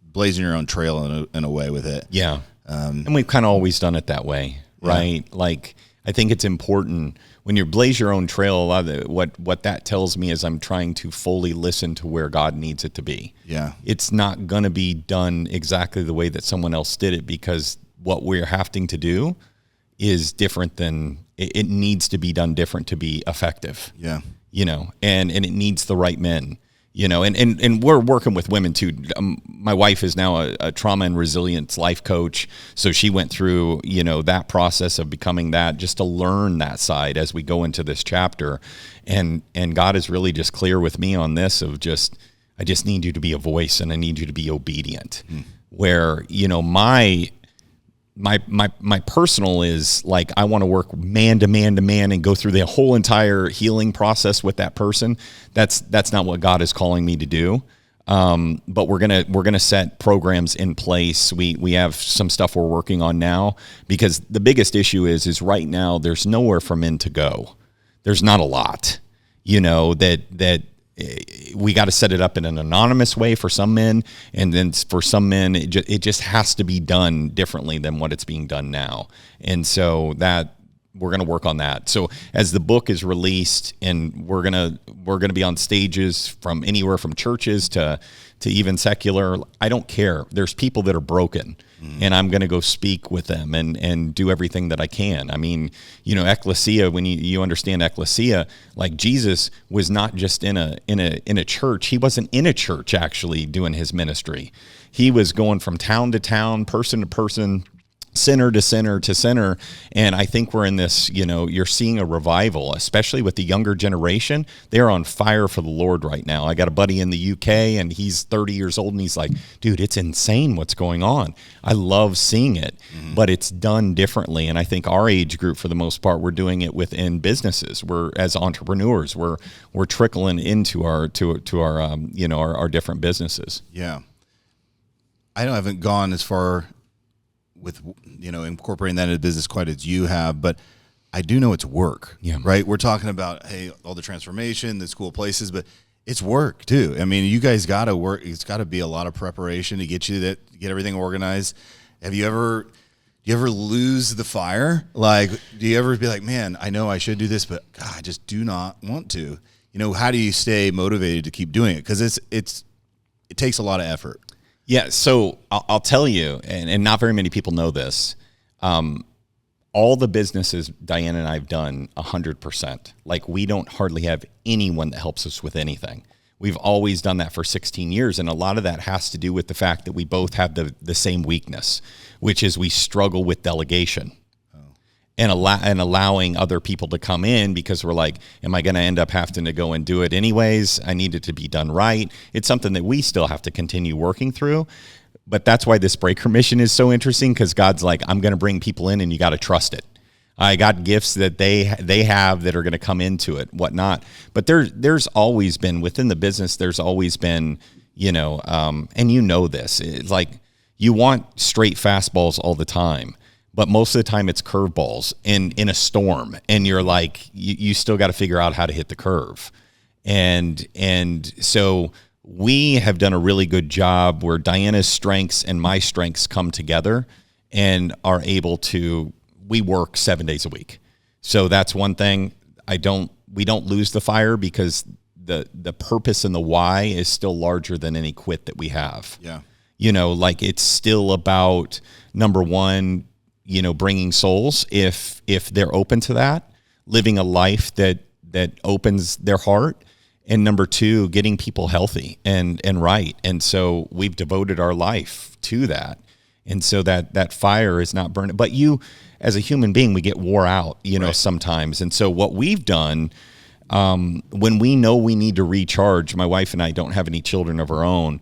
blazing your own trail in a way with it. Yeah. And we've kind of always done it that way, right? Yeah. Like, I think it's important when you blaze your own trail. A lot of what that tells me is I'm trying to fully listen to where God needs it to be. Yeah. It's not going to be done exactly the way that someone else did it, because what we're having to do is different than it needs to be done different to be effective. Yeah. And it needs the right men, and we're working with women too. My wife is now a trauma and resilience life coach. So she went through, that process of becoming that, just to learn that side as we go into this chapter. And God is really just clear with me on this of I just need you to be a voice, and I need you to be obedient. Where, my personal is like, I want to work man to man to man and go through the whole entire healing process with that person. That's not what God is calling me to do. But we're gonna set programs in place. We have some stuff we're working on now, because the biggest issue is right now there's nowhere for men to go. There's not a lot, that we got to set it up in an anonymous way for some men, and then for some men, it just has to be done differently than what it's being done now. And so that we're going to work on that. So as the book is released, and we're going to be on stages from anywhere from churches to even secular, I don't care. There's people that are broken, and I'm going to go speak with them and do everything that I can. I mean, ecclesia, when you understand ecclesia, like Jesus was not just in a church. He wasn't in a church actually doing his ministry. He was going from town to town, person to person, center to center to center. And I think we're in this, you're seeing a revival, especially with the younger generation. They're on fire for the Lord right now. I got a buddy in the UK and he's 30 years old and he's like, dude, it's insane what's going on. I love seeing it, but it's done differently. And I think our age group, for the most part, we're doing it within businesses. We're, as entrepreneurs, we're trickling into our different businesses. Yeah. I haven't gone as far with, incorporating that into business quite as you have, but I do know it's work, right? We're talking about, hey, all the transformation, the cool places, but it's work too. I mean, you guys got to work. It's got to be a lot of preparation to get get everything organized. Do you ever lose the fire? Like, do you ever be like, man, I know I should do this, but God, I just do not want to. How do you stay motivated to keep doing it? Because it takes a lot of effort. Yeah, so I'll tell you, and not very many people know this, all the businesses Diane and I have done 100%. Like, we don't hardly have anyone that helps us with anything. We've always done that for 16 years, and a lot of that has to do with the fact that we both have the same weakness, which is we struggle with delegation. And allowing other people to come in, because we're like, am I going to end up having to go and do it anyways? I need it to be done right. It's something that we still have to continue working through. But that's why this breaker mission is so interesting, because God's like, I'm going to bring people in and you got to trust it. I got gifts that they have that are going to come into it, whatnot. But there's always been, within the business, there's always been, and this, it's like you want straight fastballs all the time. But most of the time it's curveballs in a storm, and you're like, you still got to figure out how to hit the curve. And so we have done a really good job where Diana's strengths and my strengths come together and are able to, we work 7 days a week. So that's one thing. We don't lose the fire, because the purpose and the why is still larger than any quit that we have. Yeah. It's still about, number one, bringing souls, if they're open to that, living a life that opens their heart, and number two, getting people healthy and right. And so we've devoted our life to that. And so that fire is not burning. But you, as a human being, we get wore out, right, sometimes. And so what we've done, when we know we need to recharge, my wife and I don't have any children of our own,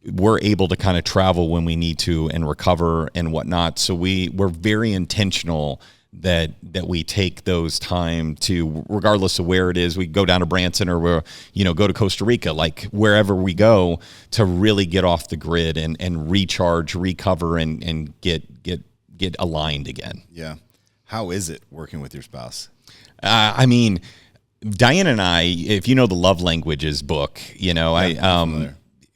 we're able to kind of travel when we need to and recover and whatnot. So we're very intentional that we take those time to, regardless of where it is, we go down to Branson or go to Costa Rica, like wherever we go, to really get off the grid and recharge, recover, and get aligned again. Yeah. How is it working with your spouse? I mean, Diane and I, if you know the Love Languages book,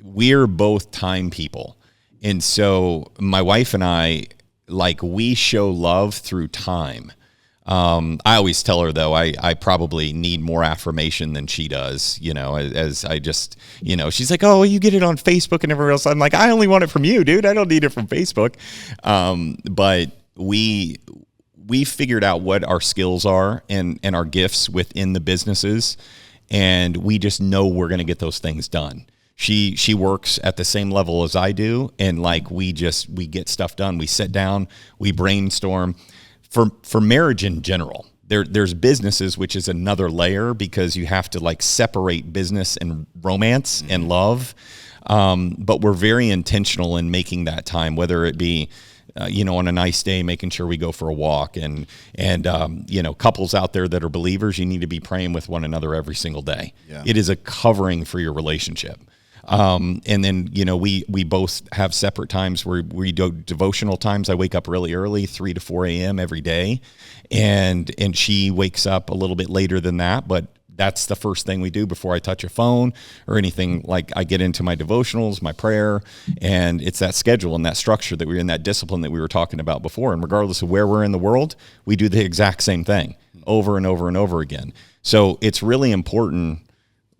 we're both time people. And so my wife and I, we show love through time. I always tell her, though, I probably need more affirmation than she does, as I just, she's like, oh, you get it on Facebook and everywhere else. I'm like, I only want it from you, dude. I don't need it from Facebook. But we figured out what our skills are and our gifts within the businesses. And we just know we're going to get those things done. She works at the same level as I do, and we get stuff done. We sit down, we brainstorm. For marriage in general, there's businesses, which is another layer, because you have to separate business and romance and love. But we're very intentional in making that time, whether it be on a nice day, making sure we go for a walk, and couples out there that are believers, you need to be praying with one another every single day. Yeah. It is a covering for your relationship. And then, we both have separate times where we do devotional times. I wake up really early, 3 to 4 a.m. every day. And she wakes up a little bit later than that, but that's the first thing we do before I touch a phone or anything. I get into my devotionals, my prayer, and it's that schedule and that structure that we're in, that discipline that we were talking about before. And regardless of where we're in the world, we do the exact same thing over and over and over again. So it's really important,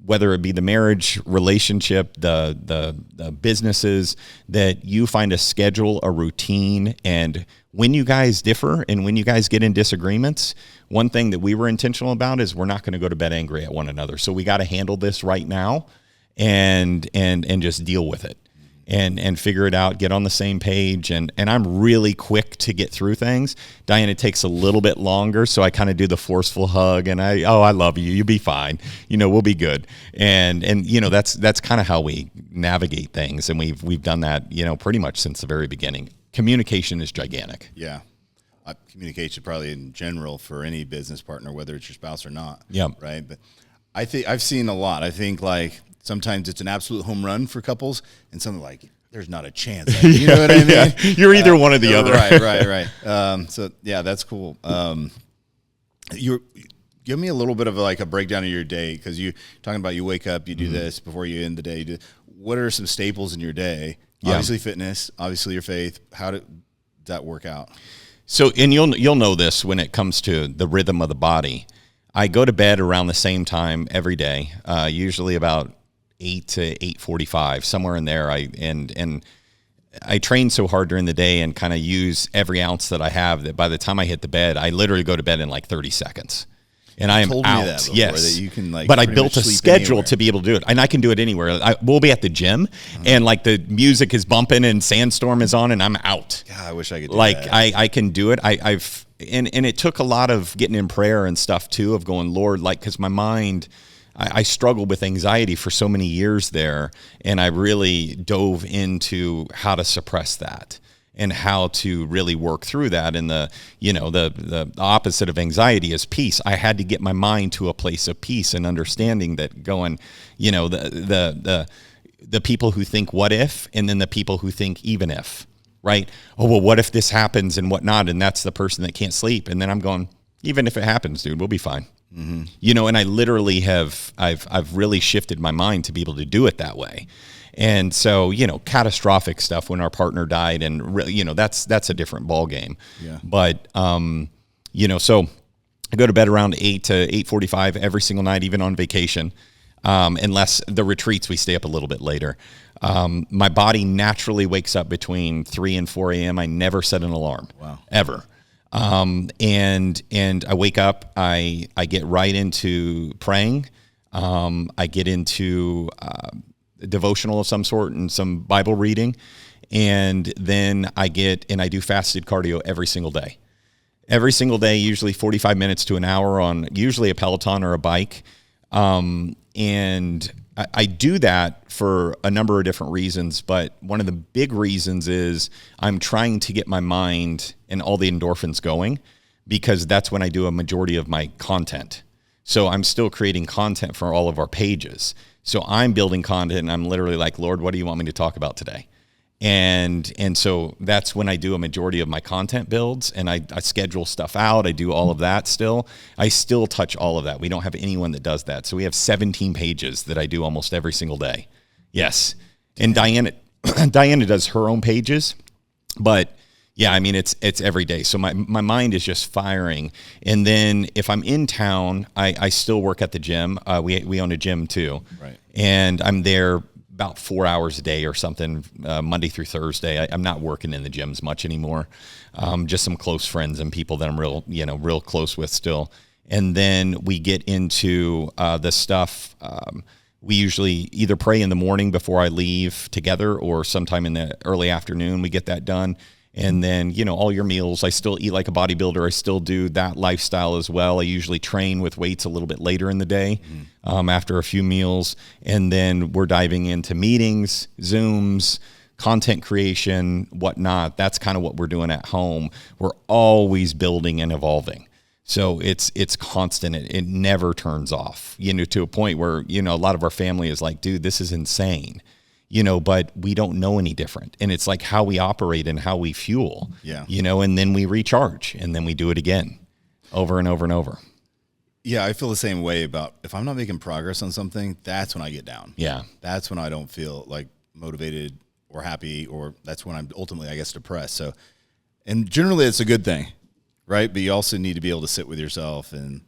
whether it be the marriage, relationship, the businesses, that you find a schedule, a routine. And when you guys differ and when you guys get in disagreements, one thing that we were intentional about is we're not going to go to bed angry at one another. So we got to handle this right now and just deal with it. and figure it out, get on the same page. And I'm really quick to get through things. Diana takes a little bit longer, so I kind of do the forceful hug and I love you. You'll be fine. We'll be good. And that's kind of how we navigate things. And we've done that, pretty much since the very beginning. Communication is gigantic. Yeah. Communication probably in general for any business partner, whether it's your spouse or not. Yeah. Right. But I think I've seen a lot. I think like sometimes it's an absolute home run for couples and something like there's not a chance. You know what I mean? Yeah. You're either one or the other. Right. So yeah, that's cool. You give me a little bit of like a breakdown of your day. Cause you talking about you wake up, you do this before you end the day. What are some staples in your day? Yeah. Obviously fitness, obviously your faith. How did that work out? So, and you'll know this when it comes to the rhythm of the body. I go to bed around the same time every day, usually about 8 to 8:45, somewhere in there. I train so hard during the day and kind of use every ounce that I have that by the time I hit the bed, I literally go to bed in like 30 seconds. And I am out. Yes, that you can but I built a schedule to be able to do it, and I can do it anywhere. We'll be at the gym, and like the music is bumping and Sandstorm is on, and I'm out. God, I wish I could do like that. I can do it. I've it took a lot of getting in prayer and stuff too, of going, Lord, like, because my mind, I struggled with anxiety for so many years there, and I really dove into how to suppress that and how to really work through that. And the opposite of anxiety is peace. I had to get my mind to a place of peace and understanding that going, the people who think what if, and then the people who think even if, right? Oh, well, what if this happens and whatnot? And that's the person that can't sleep. And then I'm going, even if it happens, dude, we'll be fine. Mm-hmm. And I literally I've really shifted my mind to be able to do it that way. And so, catastrophic stuff when our partner died, and really, that's a different ball game. Yeah. But, so I go to bed around 8 to 8:45 every single night, even on vacation. Unless the retreats, we stay up a little bit later. My body naturally wakes up between 3 and 4 a.m. I never set an alarm. Wow. Ever. And I wake up, I get right into praying. I get into, devotional of some sort and some Bible reading. And then I do fasted cardio every single day, usually 45 minutes to an hour on usually a Peloton or a bike. And I do that for a number of different reasons, but one of the big reasons is I'm trying to get my mind and all the endorphins going, because that's when I do a majority of my content. So I'm still creating content for all of our pages. So I'm building content, and I'm literally like, Lord, what do you want me to talk about today? And so that's when I do a majority of my content builds, and I schedule stuff out. I do all of that still. I still touch all of that. We don't have anyone that does that. So we have 17 pages that I do almost every single day. Yes. And Diana does her own pages, but yeah, I mean, it's every day. So my mind is just firing. And then if I'm in town, I still work at the gym. We own a gym too. Right. And I'm there about 4 hours a day or something, Monday through Thursday. I'm not working in the gyms much anymore. Just some close friends and people that I'm real close with still. And then we get into the stuff. We usually either pray in the morning before I leave together, or sometime in the early afternoon, we get that done. And then, all your meals, I still eat like a bodybuilder. I still do that lifestyle as well. I usually train with weights a little bit later in the day, after a few meals. And then we're diving into meetings, Zooms, content creation, whatnot. That's kind of what we're doing at home. We're always building and evolving. So it's constant. It never turns off, to a point where, a lot of our family is like, dude, this is insane. But we don't know any different. And it's like how we operate and how we fuel, and then we recharge, and then we do it again over and over and over. Yeah, I feel the same way about if I'm not making progress on something, that's when I get down. Yeah. That's when I don't feel like motivated or happy, or that's when I'm ultimately, I guess, depressed. So, and generally it's a good thing, right? But you also need to be able to sit with yourself and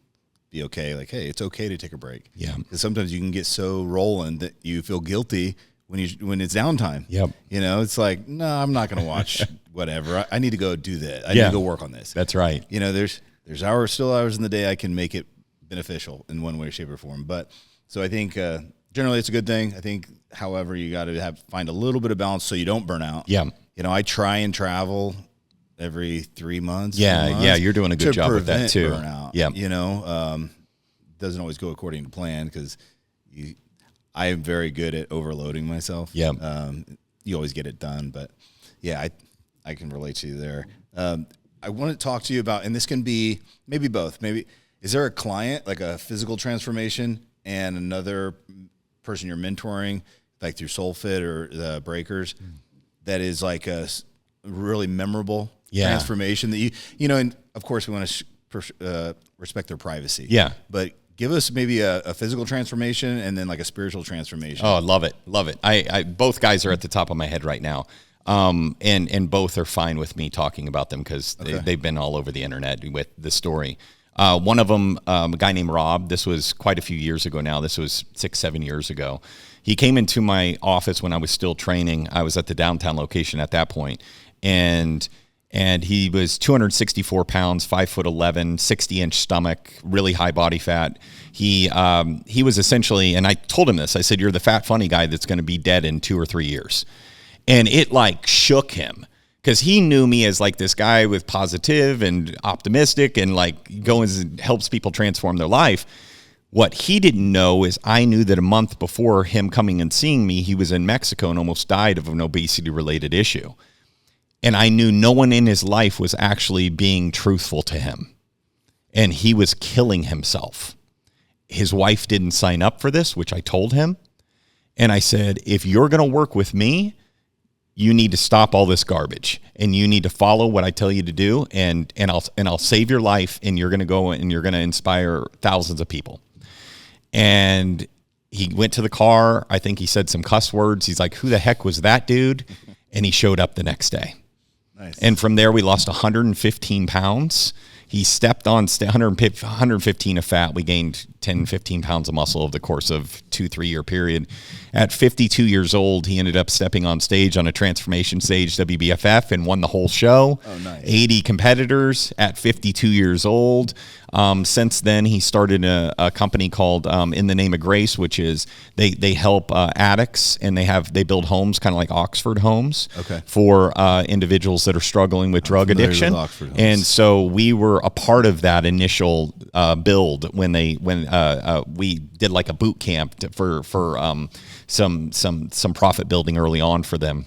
be okay. Like, hey, it's okay to take a break. Yeah. Because sometimes you can get so rolling that you feel guilty when it's downtime. Yep. It's like, no, I'm not going to watch whatever. I need to go do that. I need to go work on this. That's right. There's still hours in the day I can make it beneficial in one way, shape, or form. But so I think generally it's a good thing. I think, however, you got to find a little bit of balance so you don't burn out. Yeah. You know, I try and travel every 3 months. Yeah, you're doing a good job with that too. Burnout. Yeah. You know, doesn't always go according to plan because I am very good at overloading myself. Yeah. You always get it done, but yeah, I can relate to you there. I want to talk to you about, and this can be maybe both. Maybe, is there a client, like a physical transformation, and another person you're mentoring, like through SoulFit or the Breakers, that is like a really memorable transformation that you know, and of course we want to respect their privacy. Yeah. But give us maybe a physical transformation and then like a spiritual transformation. Oh, love it. I both guys are at the top of my head right now. And both are fine with me talking about them because they've been all over the internet with the story. One of them, a guy named Rob, this was quite a few years ago now. This was 6-7 years ago. He came into my office when I was still training. I was at the downtown location at that point. And he was 264 pounds, 5'11", 60-inch stomach, really high body fat. He was essentially, and I told him this, I said, you're the fat, funny guy that's going to be dead in 2 or 3 years. And it like shook him because he knew me as like this guy with positive and optimistic and like goes and helps people transform their life. What he didn't know is I knew that a month before him coming and seeing me, he was in Mexico and almost died of an obesity-related issue. And I knew no one in his life was actually being truthful to him. And he was killing himself. His wife didn't sign up for this, which I told him. And I said, if you're going to work with me, you need to stop all this garbage and you need to follow what I tell you to do. And I'll save your life and you're going to go and you're going to inspire thousands of people. And he went to the car. I think he said some cuss words. He's like, who the heck was that dude? And he showed up the next day. Nice. And from there, we lost 115 pounds. He stepped on 115 of fat. We gained 10, 15 pounds of muscle over the course of 2-3 year period. At 52 years old, he ended up stepping on stage on a transformation stage, WBFF, and won the whole show. Oh, nice. 80 competitors at 52 years old. Since then, he started a company called In the Name of Grace, which is they help addicts, and they build homes, kind of like Oxford homes, for individuals that are struggling with drug addiction. And so we were a part of that initial build when we did like a boot camp for some profit building early on for them.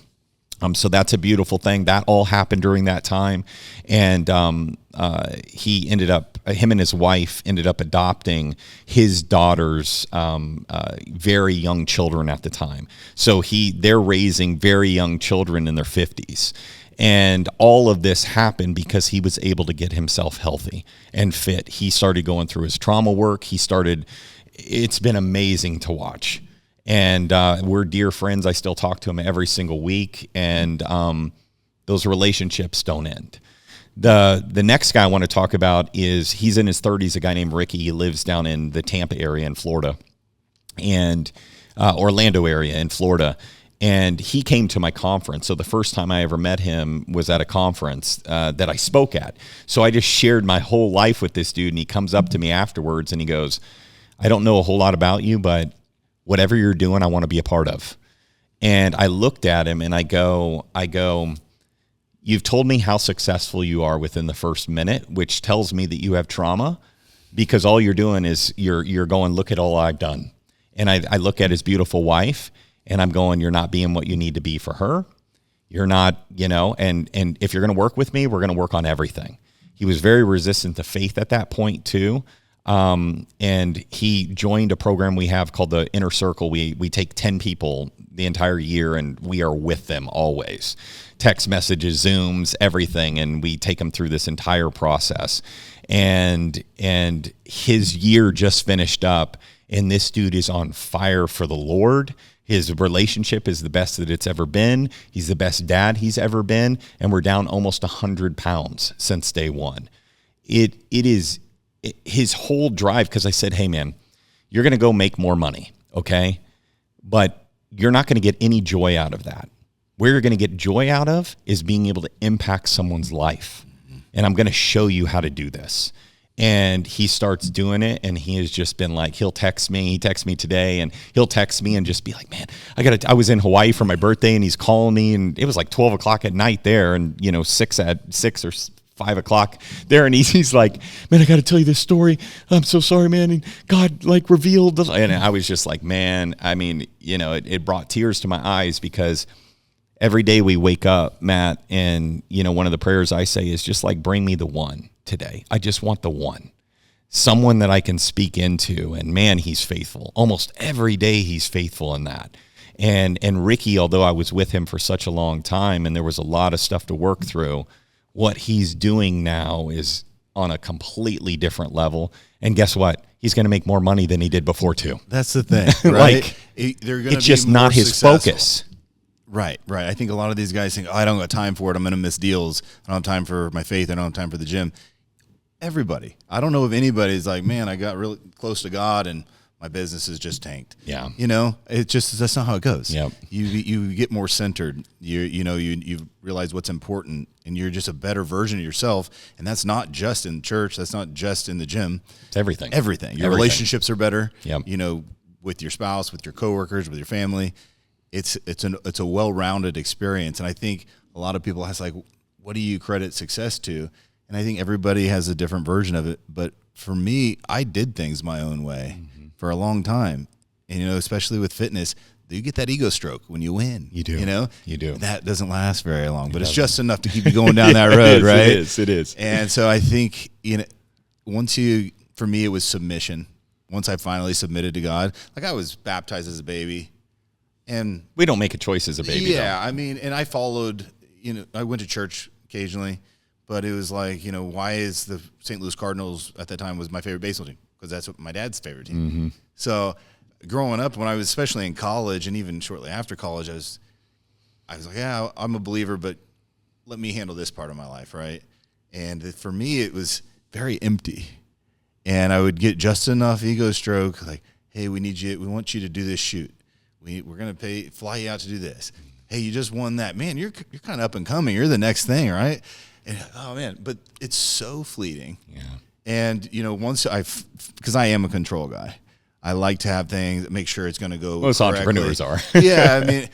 So that's a beautiful thing. That all happened during that time. And him and his wife ended up adopting his daughter's very young children at the time. So they're raising very young children in their 50s. And all of this happened because he was able to get himself healthy and fit. He started going through his trauma work. It's been amazing to watch. And we're dear friends. I still talk to him every single week. And those relationships don't end. The next guy I want to talk about he's in his 30s, a guy named Ricky. He lives down in the Tampa area in Florida and Orlando area in Florida. And he came to my conference. So the first time I ever met him was at a conference that I spoke at. So I just shared my whole life with this dude. And he comes up to me afterwards and he goes, I don't know a whole lot about you, but whatever you're doing, I want to be a part of. And I looked at him and I go, you've told me how successful you are within the first minute, which tells me that you have trauma, because all you're doing is you're going, look at all I've done. And I look at his beautiful wife and I'm going, you're not being what you need to be for her. You're not, and if you're going to work with me, we're going to work on everything. He was very resistant to faith at that point too. And he joined a program we have called the Inner Circle. We take 10 people the entire year and we are with them always. Text messages, Zooms, everything. And we take them through this entire process. And his year just finished up and this dude is on fire for the Lord. His relationship is the best that it's ever been. He's the best dad he's ever been. And we're down almost 100 pounds since day one. It is his whole drive, because I said, hey, man, you're going to go make more money, okay? But you're not going to get any joy out of that. Where you're going to get joy out of is being able to impact someone's life. And I'm going to show you how to do this. And he starts doing it, and he has just been like, he texts me today, and he'll text me and just be like, man, I was in Hawaii for my birthday, and he's calling me, and it was like 12 o'clock at night there, and 6 or 5 o'clock there, and he's like, man, I got to tell you this story. I'm so sorry, man. And God revealed, and I was just like, man, I mean, it brought tears to my eyes, because every day we wake up, Matt, and one of the prayers I say is just like, bring me the one today. I just want the one, someone that I can speak into. And man, he's faithful. Almost every day he's faithful in that. And Ricky, although I was with him for such a long time and there was a lot of stuff to work through, what he's doing now is on a completely different level. And guess what? He's going to make more money than he did before too. That's the thing, right? It's just not his focus. Right. I think a lot of these guys think, I don't got time for it. I'm going to miss deals. I don't have time for my faith. I don't have time for the gym. Everybody. I don't know if anybody's like, man, I got really close to God and my business is just tanked. Yeah. That's not how it goes. Yep. You get more centered. You realize what's important, and you're just a better version of yourself. And that's not just in church. That's not just in the gym. It's everything. Your relationships are better. Yep. With your spouse, with your coworkers, with your family. It's a well-rounded experience. And I think a lot of people ask, like, what do you credit success to? And I think everybody has a different version of it. But for me, I did things my own way for a long time. And, especially with fitness, you get that ego stroke when you win. You do. You do. That doesn't last very long, but it's just enough to keep you going down that road, right? It is. And so I think, for me, it was submission. Once I finally submitted to God, like I was baptized as a baby. And we don't make a choice as a baby. Yeah, though. I mean, and I followed, I went to church occasionally, but it was like, why is the St. Louis Cardinals at that time was my favorite baseball team? Because that's what my dad's favorite team. Mm-hmm. So growing up, when I was especially in college and even shortly after college, I was like, yeah, I'm a believer, but let me handle this part of my life, right? And for me, it was very empty. And I would get just enough ego stroke, like, hey, we want you to do this shoot. We're going to fly you out to do this. Hey, you just won that. Man, you're kind of up and coming. You're the next thing, right? And, oh, man, but it's so fleeting. Yeah. And, because I am a control guy. I like to have things, make sure it's going to go Most correctly. Entrepreneurs are. Yeah, I mean,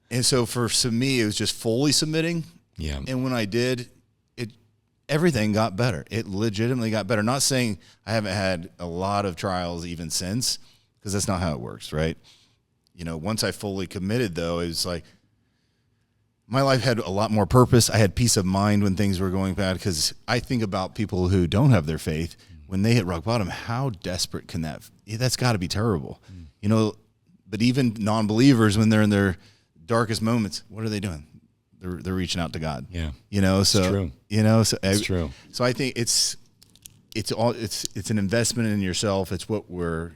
and so for me, it was just fully submitting. Yeah. And when I did, everything got better. It legitimately got better. Not saying I haven't had a lot of trials even since, because that's not how it works, right? Once I fully committed, though, it was like my life had a lot more purpose. I had peace of mind when things were going bad, because I think about people who don't have their faith. When they hit rock bottom, how desperate can that's got to be terrible. But even non-believers, when they're in their darkest moments, what are they doing? They're reaching out to God. Yeah. So it's true. It's true. So I think it's an investment in yourself. It's what we're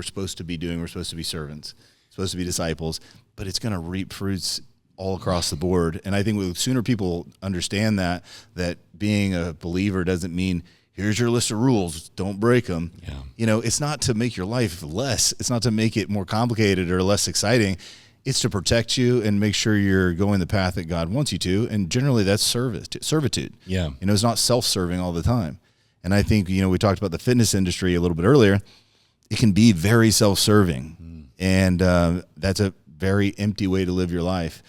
supposed to be doing. We're supposed to be servants, supposed to be disciples, but it's going to reap fruits all across the board. And I think the sooner people understand that being a believer doesn't mean here's your list of rules, don't break them. Yeah. It's not to make your life less. It's not to make it more complicated or less exciting. It's to protect you and make sure you're going the path that God wants you to. And generally that's servitude. Yeah. It's not self-serving all the time. And I think, we talked about the fitness industry a little bit earlier. It can be very self-serving. And that's a very empty way to live your life.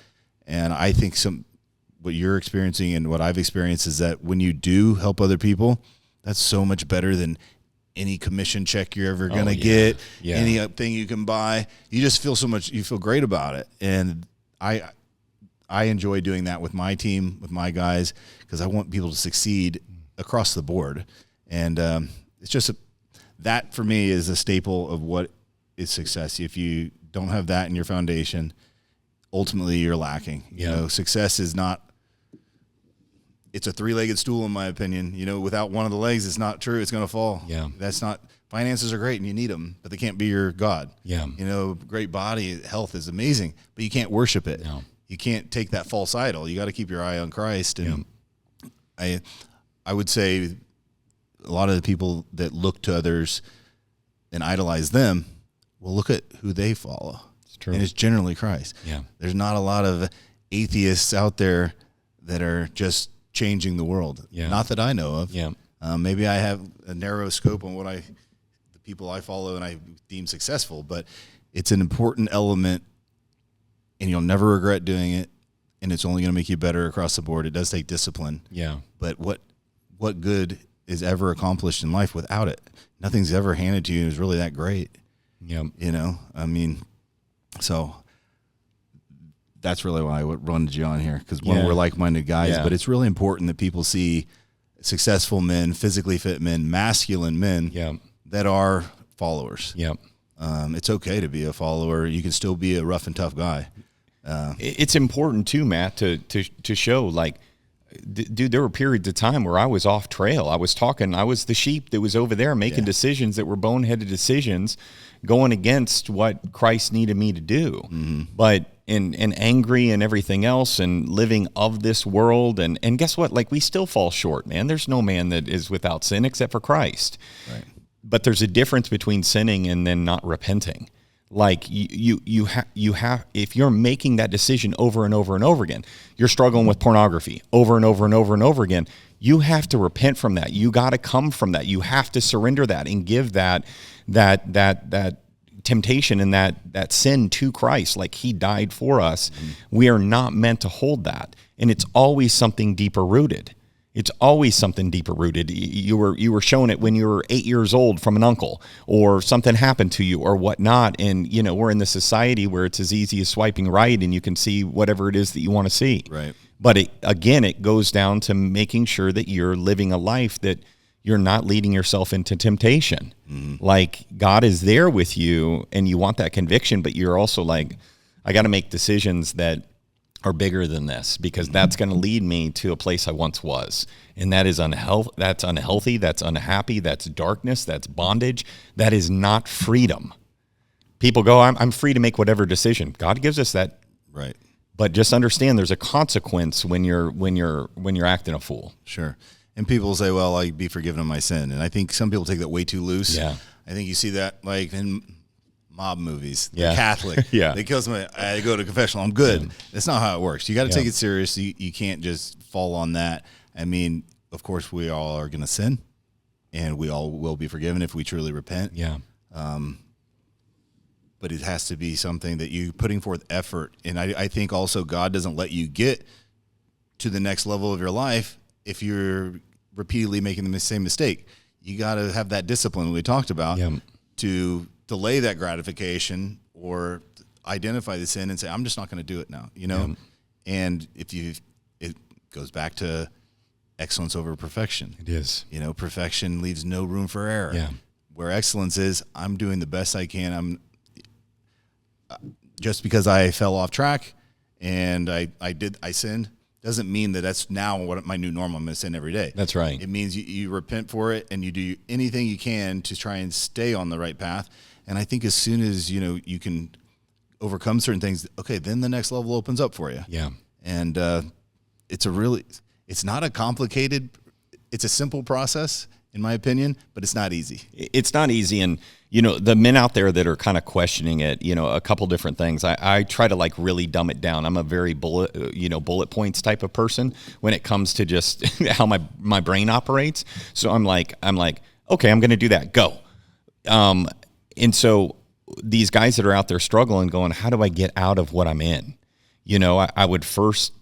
And I think what you're experiencing and what I've experienced is that when you do help other people, that's so much better than any commission check you're ever going to get, anything you can buy. You just feel you feel great about it. And I enjoy doing that with my team, with my guys, because I want people to succeed across the board. And it's just that for me is a staple of what is success. If you don't have that in your foundation, ultimately you're lacking. Success is not, it's a three-legged stool in my opinion. Without one of the legs, it's not true. It's going to fall. Yeah. That's not, finances are great and you need them, but they can't be your God. Yeah. Great body, health is amazing, but you can't worship it. No. You can't take that false idol. You got to keep your eye on Christ. And I would say a lot of the people that look to others and idolize them, well, look at who they follow. It's true. And it's generally Christ. Yeah. There's not a lot of atheists out there that are just changing the world. Yeah. Not that I know of. Yeah. Maybe I have a narrow scope on the people I follow and I deem successful, but it's an important element, and you'll never regret doing it, and it's only going to make you better across the board. It does take discipline. Yeah. But what good is ever accomplished in life without it? Nothing's ever handed to you is really that great. Yeah. I mean, so that's really why I wanted you on here, because we're like-minded guys, but it's really important that people see successful men, physically fit men, masculine men that are followers. Yeah. It's okay to be a follower. You can still be a rough and tough guy. It's important too, Matt, to show, like, dude, there were periods of time where I was off trail. I was the sheep that was over there making decisions that were boneheaded decisions, going against what Christ needed me to do. Mm-hmm. But and angry and everything else, and living of this world, and guess what? Like, we still fall short, man. There's no man that is without sin except for Christ. Right. But there's a difference between sinning and then not repenting. Like, you have, if you're making that decision over and over and over again, you're struggling with pornography over and over and over and over again, you have to repent from that. You got to come from that. You have to surrender that and give that temptation and that sin to Christ. Like, he died for us. Mm-hmm. We are not meant to hold that. And it's always something deeper rooted. It's always something deeper rooted. You were shown it when you were 8 years old from an uncle, or something happened to you or whatnot. And, we're in this society where it's as easy as swiping right and you can see whatever it is that you want to see. Right. But it goes down to making sure that you're living a life that you're not leading yourself into temptation. Mm-hmm. Like, God is there with you and you want that conviction, but you're also like, I got to make decisions that are bigger than this, because that's going to lead me to a place I once was. And that is that's unhealthy, that's unhappy, that's darkness, that's bondage. That is not freedom. People go, I'm free to make whatever decision. God gives us that. Right. But just understand there's a consequence when you're acting a fool. Sure. And people say, well, I'll be forgiven of my sin. And I think some people take that way too loose. Yeah. I think you see that like in mob movies. Yeah. The Catholic. Yeah. They kill somebody, I go to confessional, I'm good. Yeah. That's not how it works. You got to take it serious. You can't just fall on that. I mean, of course, we all are going to sin, and we all will be forgiven if we truly repent. Yeah. But it has to be something that you're putting forth effort. And I think also God doesn't let you get to the next level of your life if you're repeatedly making the same mistake. You got to have that discipline we talked about to delay that gratification or identify the sin and say, I'm just not going to do it now, And it goes back to excellence over perfection. It is. Perfection leaves no room for error. Yeah. Where excellence is, I'm doing the best I can. Just because I fell off track and I sinned, doesn't mean that that's now what my new normal. I'm going to sin every day. That's right. It means you repent for it and you do anything you can to try and stay on the right path. And I think as soon as, you can overcome certain things, okay, then the next level opens up for you. Yeah. And it's not a complicated, it's a simple process, in my opinion, but it's not easy. It's not easy. And, the men out there that are kind of questioning it, a couple different things. I try to like really dumb it down. I'm a very bullet points type of person when it comes to just how my brain operates. So I'm like, okay, I'm going to do that. Go. And so these guys that are out there struggling, going, how do I get out of what I'm in? I would first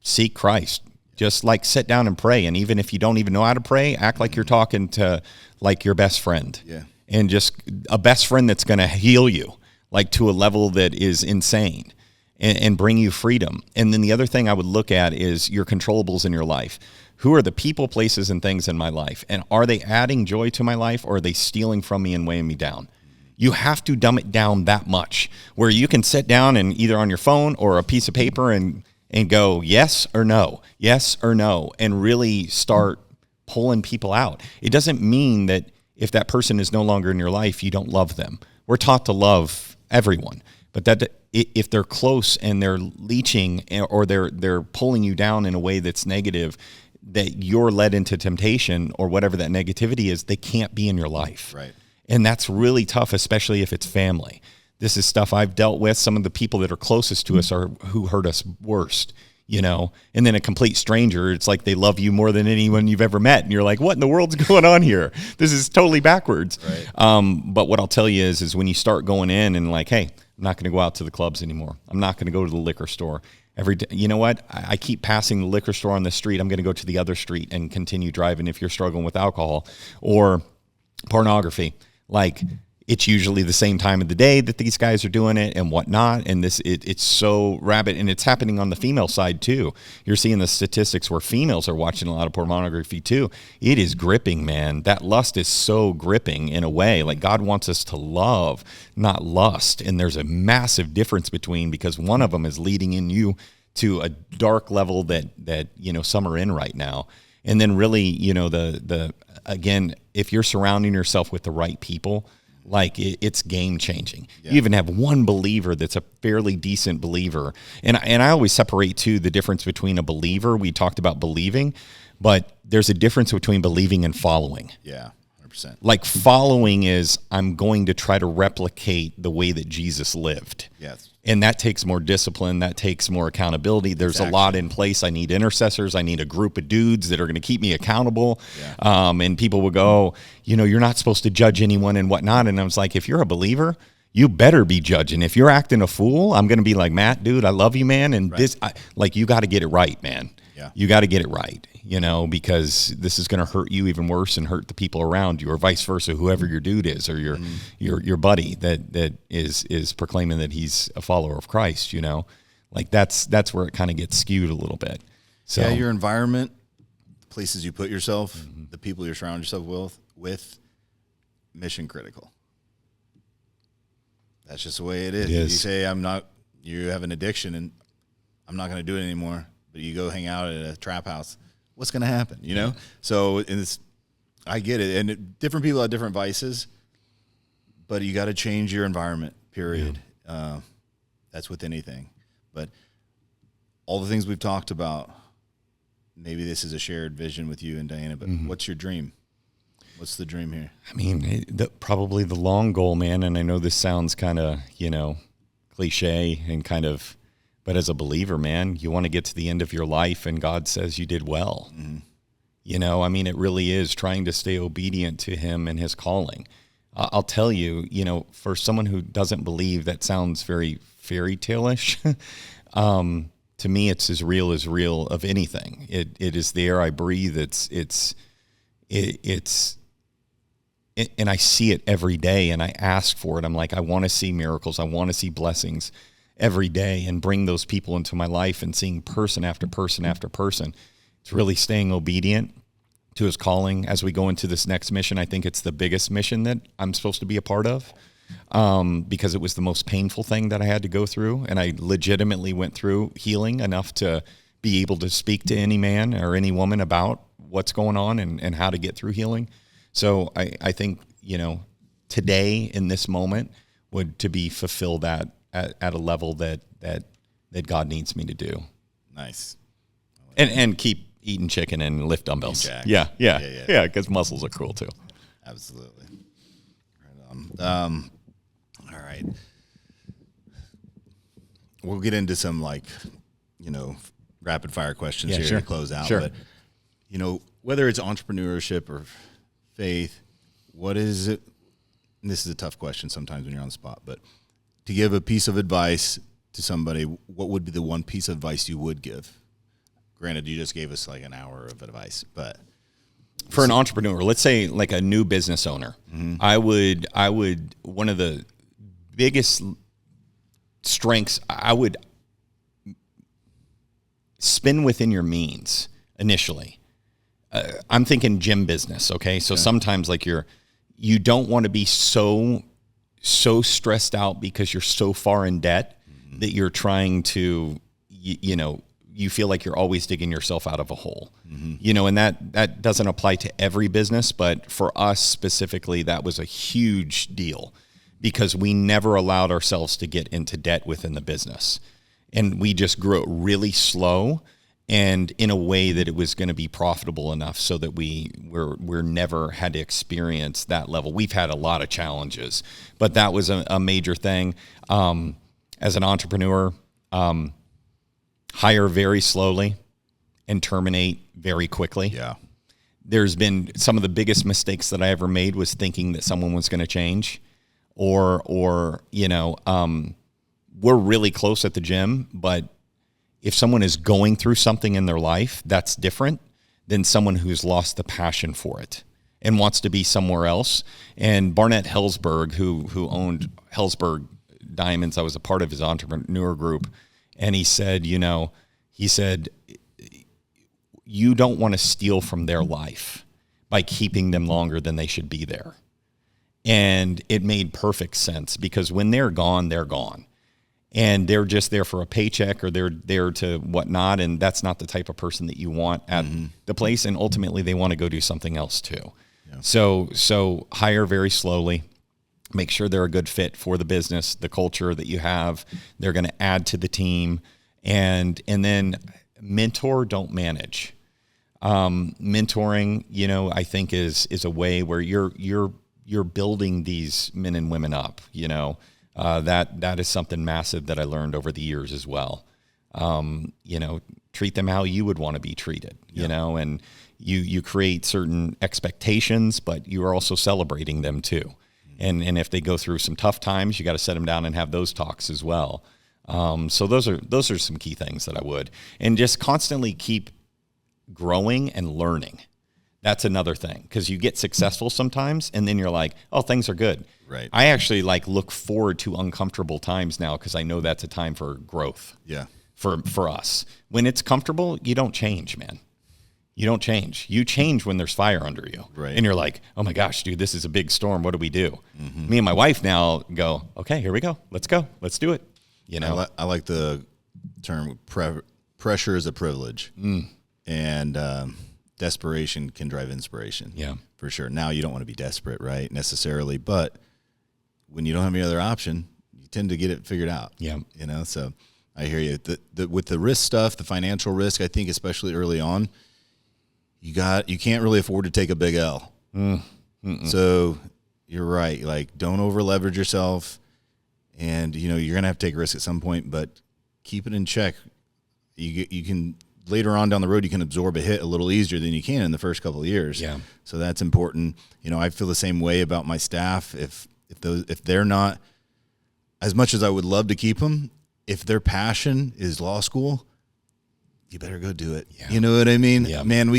seek Christ. Just like sit down and pray. And even if you don't even know how to pray, act like you're talking to like your best friend. Yeah. And just a best friend that's going to heal you, like to a level that is insane and bring you freedom. And then the other thing I would look at is your controllables in your life. Who are the people, places, and things in my life? And are they adding joy to my life, or are they stealing from me and weighing me down? You have to dumb it down that much where you can sit down and either on your phone or a piece of paper and go yes or no, and really start pulling people out. It doesn't mean that if that person is no longer in your life, you don't love them. We're taught to love everyone, but that if they're close and they're leeching or they're pulling you down in a way that's negative, that you're led into temptation or whatever that negativity is, they can't be in your life. Right. And that's really tough, especially if it's family. This is stuff I've dealt with. Some of the people that are closest to us are who hurt us worst. you know, and then a complete stranger, it's like they love you more than anyone you've ever met. And you're like, what in the world's going on here? This is totally backwards. Right. But what I'll tell you is when you start going in and like, hey, I'm not going to go out to the clubs anymore. I'm not going to go to the liquor store. Every day, you know what? I keep passing the liquor store on the street. I'm going to go to the other street and continue driving if you're struggling with alcohol or pornography. Like, it's usually the same time of the day that these guys are doing it and whatnot. And it's so rabid, and it's happening on the female side too. You're seeing the statistics where females are watching a lot of pornography too. It is gripping, man. That lust is so gripping in a way. Like, God wants us to love, not lust. And there's a massive difference between, because one of them is leading in you to a dark level that you know, some are in right now. And then really, you know, again, if you're surrounding yourself with the right people, like, it's game changing. Yeah. You even have one believer that's a fairly decent believer. And I always separate too the difference between a believer. We talked about believing, but there's a difference between believing and following. Yeah, 100%. Like, following is, I'm going to try to replicate the way that Jesus lived. Yes. And that takes more discipline. That takes more accountability. There's a lot in place. I need intercessors. I need a group of dudes that are going to keep me accountable. Yeah. And people will go, you know, you're not supposed to judge anyone and whatnot. And I was like, if you're a believer, you better be judging. If you're acting a fool, I'm going to be like, Matt, dude, I love you, man. And you got to get it right, man. Yeah. You got to get it right, you know, because this is going to hurt you even worse and hurt the people around you, or vice versa, whoever your dude is, or your buddy that is proclaiming that he's a follower of Christ, you know. Like, that's where it kind of gets skewed a little bit. So yeah, your environment, the places you put yourself, the people you're surrounding yourself with, mission critical. That's just the way it is. You say, you have an addiction and I'm not going to do it anymore, but you go hang out at a trap house, what's going to happen, you know? So I get it. And different people have different vices, but you got to change your environment, period. Yeah. That's with anything. But all the things we've talked about, maybe this is a shared vision with you and Diana, but what's your dream? What's the dream here? I mean, probably the long goal, man. And I know this sounds kind of, you know, cliche and kind of, but as a believer, man, you want to get to the end of your life and God says you did well. Mm-hmm. You know, I mean, it really is trying to stay obedient to him and his calling. I'll tell you, you know, for someone who doesn't believe, that sounds very fairy tale-ish. To me, it's as real of anything. It is the air I breathe. It's and I see it every day, and I ask for it. I'm like, I want to see miracles. I want to see blessings every day and bring those people into my life, and seeing person after person after person. It's really staying obedient to his calling as we go into this next mission. I think it's the biggest mission that I'm supposed to be a part of, because it was the most painful thing that I had to go through, and I legitimately went through healing enough to be able to speak to any man or any woman about what's going on and how to get through healing. So I think, you know, today in this moment would to be fulfilled at a level that God needs me to do. Nice. And keep eating chicken and lift dumbbells. Yeah. Because muscles are cool too. Absolutely. Right on. All right. We'll get into some, like, you know, rapid fire questions here to close out. Sure. But, you know, whether it's entrepreneurship or faith, what is it? And this is a tough question sometimes when you're on the spot, but to give a piece of advice to somebody, what would be the one piece of advice you would give? Granted, you just gave us like an hour of advice, but for an entrepreneur, let's say like a new business owner, I would one of the biggest strengths, I would spin within your means initially. I'm thinking gym business. Okay. So sometimes like you don't want to be so stressed out because you're so far in debt that you're trying to, you know, you feel like you're always digging yourself out of a hole, you know, and that doesn't apply to every business, but for us specifically, that was a huge deal because we never allowed ourselves to get into debt within the business. And we just grew it really slow and in a way that it was going to be profitable enough so that we're never had to experience that level. We've had a lot of challenges, but that was a major thing. As an entrepreneur, hire very slowly and terminate very quickly. Yeah. There's been some of the biggest mistakes that I ever made was thinking that someone was going to change, or we're really close at the gym, but if someone is going through something in their life, that's different than someone who's lost the passion for it and wants to be somewhere else. And Barnett Hellsberg, who owned Hellsberg Diamonds, I was a part of his entrepreneur group, and he said, you don't want to steal from their life by keeping them longer than they should be there. And it made perfect sense, because when they're gone, they're gone. And they're just there for a paycheck, or they're there to whatnot. And that's not the type of person that you want at the place. And ultimately they want to go do something else too. Yeah. So hire very slowly, make sure they're a good fit for the business, the culture that you have. They're going to add to the team, and then mentor, don't manage. Mentoring, I think is a way where you're building these men and women up, that is something massive that I learned over the years as well. Treat them how you would want to be treated, and you create certain expectations, but you are also celebrating them too. And if they go through some tough times, you got to set them down and have those talks as well. So those are some key things that I would, and just constantly keep growing and learning. That's another thing, because you get successful sometimes and then you're like, oh, things are good. Right. I actually look forward to uncomfortable times now, because I know that's a time for growth. Yeah. For us. When it's comfortable, you don't change, man. You don't change. You change when there's fire under you. Right. And you're like, oh my gosh, dude, this is a big storm. What do we do? Me and my wife now go, okay, here we go. Let's go. Let's do it. I like the term pressure is a privilege. And desperation can drive inspiration. Yeah. For sure. Now you don't want to be desperate, right, necessarily, but when you don't have any other option, you tend to get it figured out. Yeah. So I hear you. With the risk stuff, the financial risk, I think especially early on, you can't really afford to take a big L. So you're right. Don't over leverage yourself, and you're going to have to take a risk at some point, but keep it in check. You can later on down the road, you can absorb a hit a little easier than you can in the first couple of years. Yeah. So that's important. I feel the same way about my staff. If they're not, as much as I would love to keep them, if their passion is law school, you better go do it. Yeah. You know what I mean? Yeah. Man,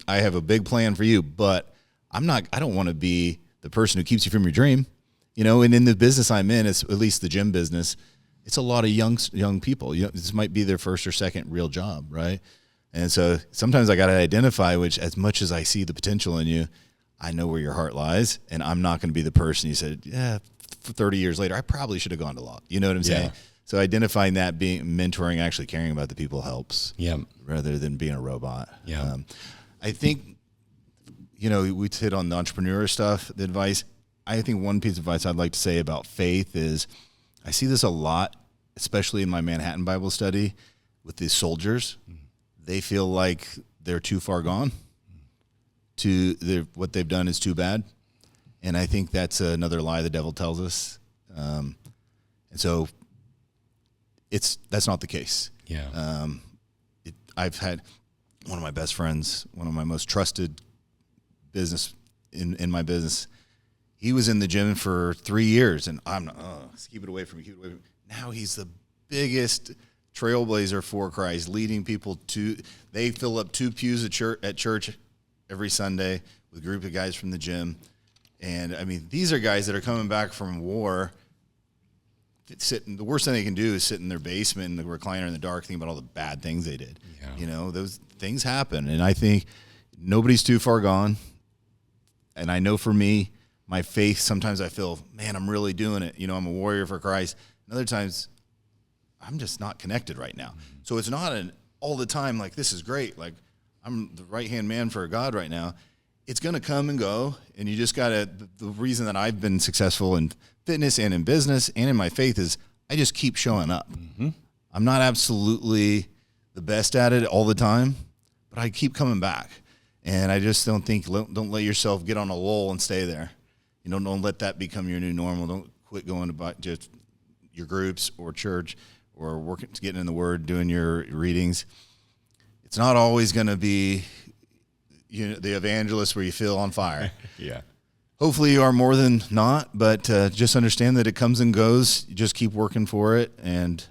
I have a big plan for you, but I don't want to be the person who keeps you from your dream. And in the business I'm in, it's at least the gym business, it's a lot of young people. This might be their first or second real job, right? And so sometimes I got to identify, which, as much as I see the potential in you, I know where your heart lies, and I'm not going to be the person you said, 30 years later, I probably should have gone to law. You know what I'm saying? So identifying that, being mentoring, actually caring about the people helps. Yeah. Rather than being a robot. Yeah. I think, we hit on the entrepreneur stuff, the advice. I think one piece of advice I'd like to say about faith is, I see this a lot, especially in my Manhattan Bible study with these soldiers. They feel like they're too far gone. What they've done is too bad. And I think that's another lie the devil tells us. And so that's not the case. Yeah. I've had one of my best friends, one of my most trusted business in my business. He was in the gym for 3 years, and I'm not, keep it away from me, keep it away from me. Now he's the biggest trailblazer for Christ, leading people they fill up 2 pews at church every Sunday with a group of guys from the gym. And I mean, these are guys that are coming back from war. The worst thing they can do is sit in their basement in the recliner in the dark, thinking about all the bad things they did. Yeah. Those things happen. And I think nobody's too far gone. And I know for me, my faith, sometimes I feel, man, I'm really doing it. I'm a warrior for Christ. And other times, I'm just not connected right now. So it's not all the time this is great. I'm the right-hand man for God right now. It's going to come and go, and you just got to – the reason that I've been successful in fitness and in business and in my faith is I just keep showing up. I'm not absolutely the best at it all the time, but I keep coming back. And I just don't let yourself get on a lull and stay there. Don't let that become your new normal. Don't quit going to just your groups or church or working, getting in the Word, doing your readings, it's not always going to be the evangelist where you feel on fire. Yeah. Hopefully you are more than not, but just understand that it comes and goes. You just keep working for it, and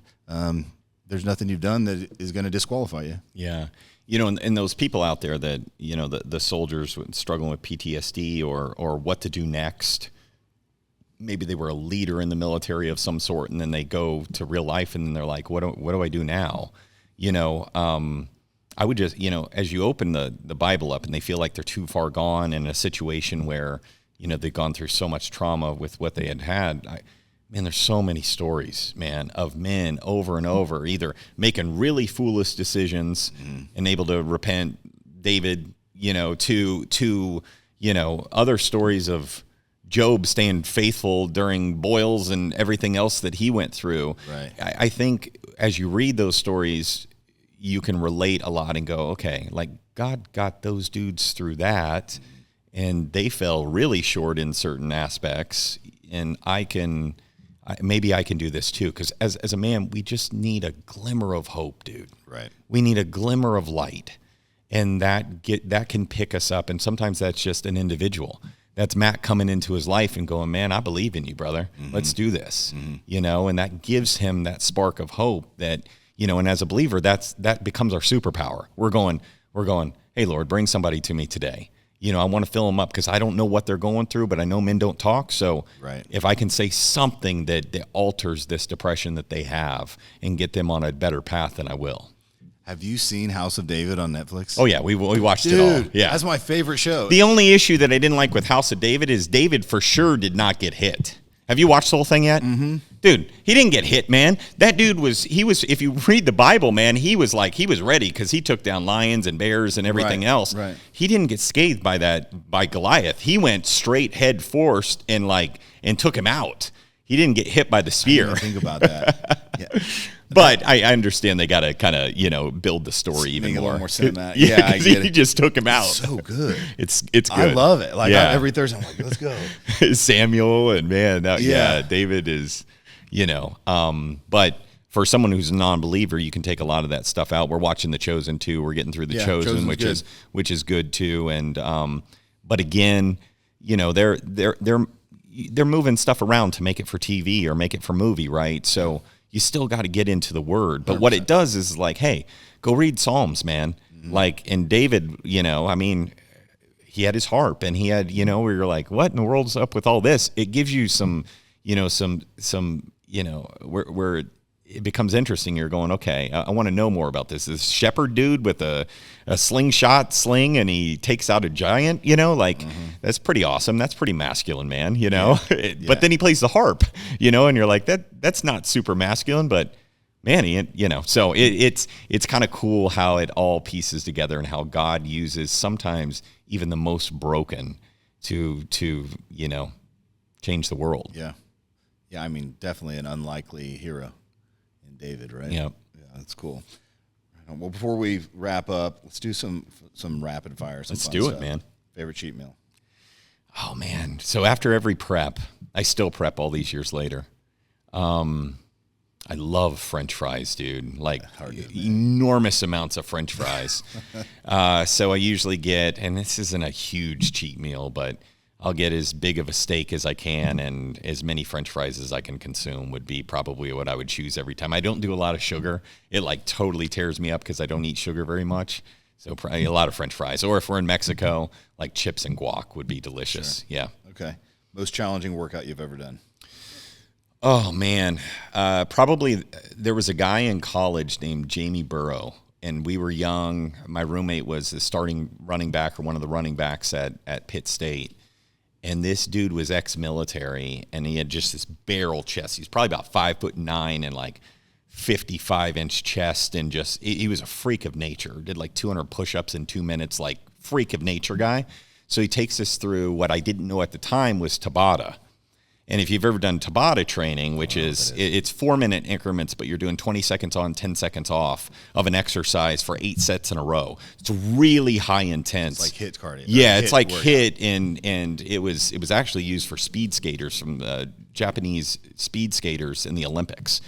there's nothing you've done that is going to disqualify you. Yeah. And those people out there that, the soldiers struggling with PTSD or what to do next, maybe they were a leader in the military of some sort, and then they go to real life, and then they're like, what do I do now? I would just, as you open the Bible up and they feel like they're too far gone in a situation where, they've gone through so much trauma with what they had. Man, there's so many stories, man, of men over and over, either making really foolish decisions and able to repent. David, to other stories of Job staying faithful during boils and everything else that he went through. Right. I think as you read those stories, you can relate a lot and go, okay, like God got those dudes through that, and they fell really short in certain aspects, and maybe I can do this too, because as a man, we just need a glimmer of hope, dude. Right. We need a glimmer of light, and that can pick us up, and sometimes that's just an individual. That's Matt coming into his life and going, man, I believe in you, brother. Let's do this, and that gives him that spark of hope that, and as a believer, that becomes our superpower. We're going, hey, Lord, bring somebody to me today. I want to fill them up because I don't know what they're going through, but I know men don't talk. So if I can say something that alters this depression that they have and get them on a better path, then I will. Have you seen House of David on Netflix? Oh, yeah. We watched it all. Yeah. That's my favorite show. The only issue that I didn't like with House of David is David for sure did not get hit. Have you watched the whole thing yet? Mm-hmm. Dude, he didn't get hit, man. That dude was, if you read the Bible, man, he was ready because he took down lions and bears and everything else. Right. He didn't get scathed by Goliath. He went straight head first and took him out. He didn't get hit by the spear. I didn't think about that. Yeah. But I understand they got to kind of, build the story even more. A little more cinematic. Yeah, I get it. He just took him out. So good. It's good. I love it. Every Thursday, I'm like, let's go. Samuel and man, David is, but for someone who's a non-believer, you can take a lot of that stuff out. We're watching The Chosen too. We're getting through The Chosen, which is good too. And but again, they're moving stuff around to make it for TV or make it for movie, right? So you still got to get into the Word. But 100%. What it does is hey, go read Psalms, man. Mm-hmm. And David, he had his harp, and he had, where you're like, what in the world's up with all this? It gives you some where it becomes interesting. You're going, okay, I want to know more about this. This shepherd dude with a slingshot sling, and he takes out a giant, that's pretty awesome. That's pretty masculine, man, But then he plays the harp, and you're like, that's not super masculine, but man, so it's kind of cool how it all pieces together and how God uses sometimes even the most broken to change the world. Yeah. Yeah, I mean, definitely an unlikely hero in David, right? Yeah. Yeah, that's cool. Well, before we wrap up, let's do some rapid fire. Let's do it, man. Favorite cheat meal? Oh, man. So after every prep, I still prep all these years later. I love French fries, dude. Enormous amounts of French fries. So I usually get, and this isn't a huge cheat meal, but I'll get as big of a steak as I can, and as many French fries as I can consume would be probably what I would choose every time. I don't do a lot of sugar. It totally tears me up because I don't eat sugar very much. So probably a lot of French fries. Or if we're in Mexico, chips and guac would be delicious. Sure. Yeah. Okay. Most challenging workout you've ever done? Oh, man. Probably there was a guy in college named Jamie Burrow, and we were young. My roommate was the starting running back or one of the running backs at Pitt State. And this dude was ex-military, and he had just this barrel chest. He's probably about 5'9" and 55-inch chest, and just he was a freak of nature. Did 200 push-ups in 2 minutes, freak of nature guy. So he takes us through what I didn't know at the time was Tabata. And if you've ever done Tabata training, which it's 4-minute increments, but you're doing 20 seconds on, 10 seconds off of an exercise for 8 sets in a row. It's really high intense. It's like HIIT cardio. Yeah, it's like HIIT, and it was actually used for speed skaters from Japanese speed skaters in the Olympics.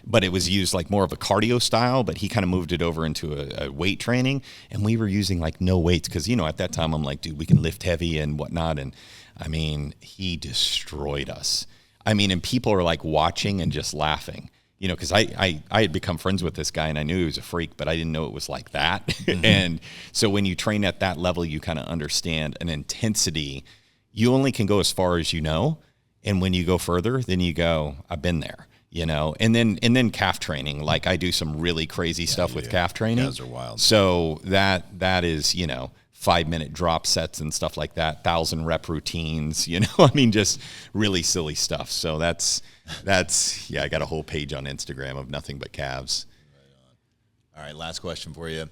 but it was used like more of a cardio style, but he kind of moved it over into a weight training, and we were using like no weights because, at that time I'm like, dude, we can lift heavy and whatnot. And I mean, he destroyed us. I mean, and people are like watching and just laughing. Because I had become friends with this guy and I knew he was a freak, but I didn't know it was like that. Mm-hmm. And so when you train at that level, you kind of understand an intensity. You only can go as far as you know. And when you go further, then you go, I've been there, and then calf training. Like I do some really crazy stuff with calf training. Those are wild. So that is, 5-minute drop sets and stuff like that, 1,000 rep routines, I mean, just really silly stuff. So that's I got a whole page on Instagram of nothing but calves. Right on. All right, last question for you.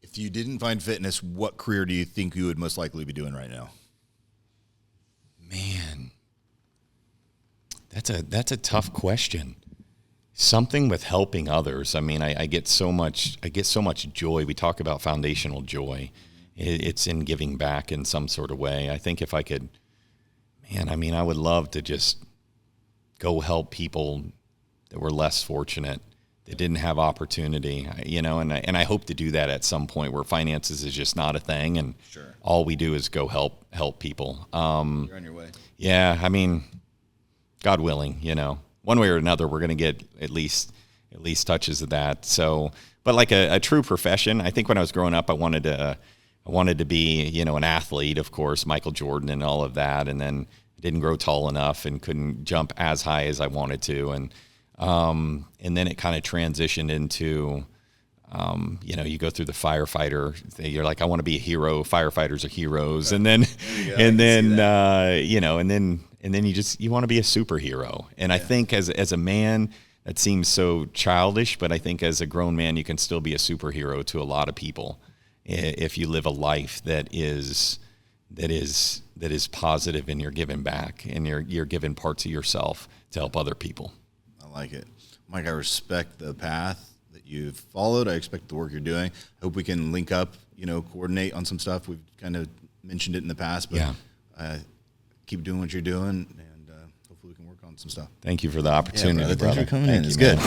If you didn't find fitness, what career do you think you would most likely be doing right now? Man, that's a tough question. Something with helping others. I mean, I get so much joy. We talk about foundational joy. It's in giving back in some sort of way. I think if I could, I would love to just go help people that were less fortunate, that didn't have opportunity, and I hope to do that at some point where finances is just not a thing, and sure. All we do is go help people. You're on your way. Yeah, I mean, God willing, one way or another, we're going to get at least touches of that. So, but like a true profession, I think when I was growing up, I wanted to be, an athlete, of course, Michael Jordan and all of that. And then I didn't grow tall enough and couldn't jump as high as I wanted to. And then it kind of transitioned into, you go through the firefighter thing. You're like, I want to be a hero. Firefighters are heroes. Right. And then, and then you want to be a superhero. And I think as a man, that seems so childish, but I think as a grown man, you can still be a superhero to a lot of people if you live a life that is positive and you're giving back and you're giving parts of yourself to help other people. I like it. Mike, I respect the path that you've followed. I expect the work you're doing. I hope we can link up, coordinate on some stuff. We've kind of mentioned it in the past, but keep doing what you're doing, and hopefully we can work on some stuff. Thank you for the opportunity, brother. Thanks for coming in. It's good.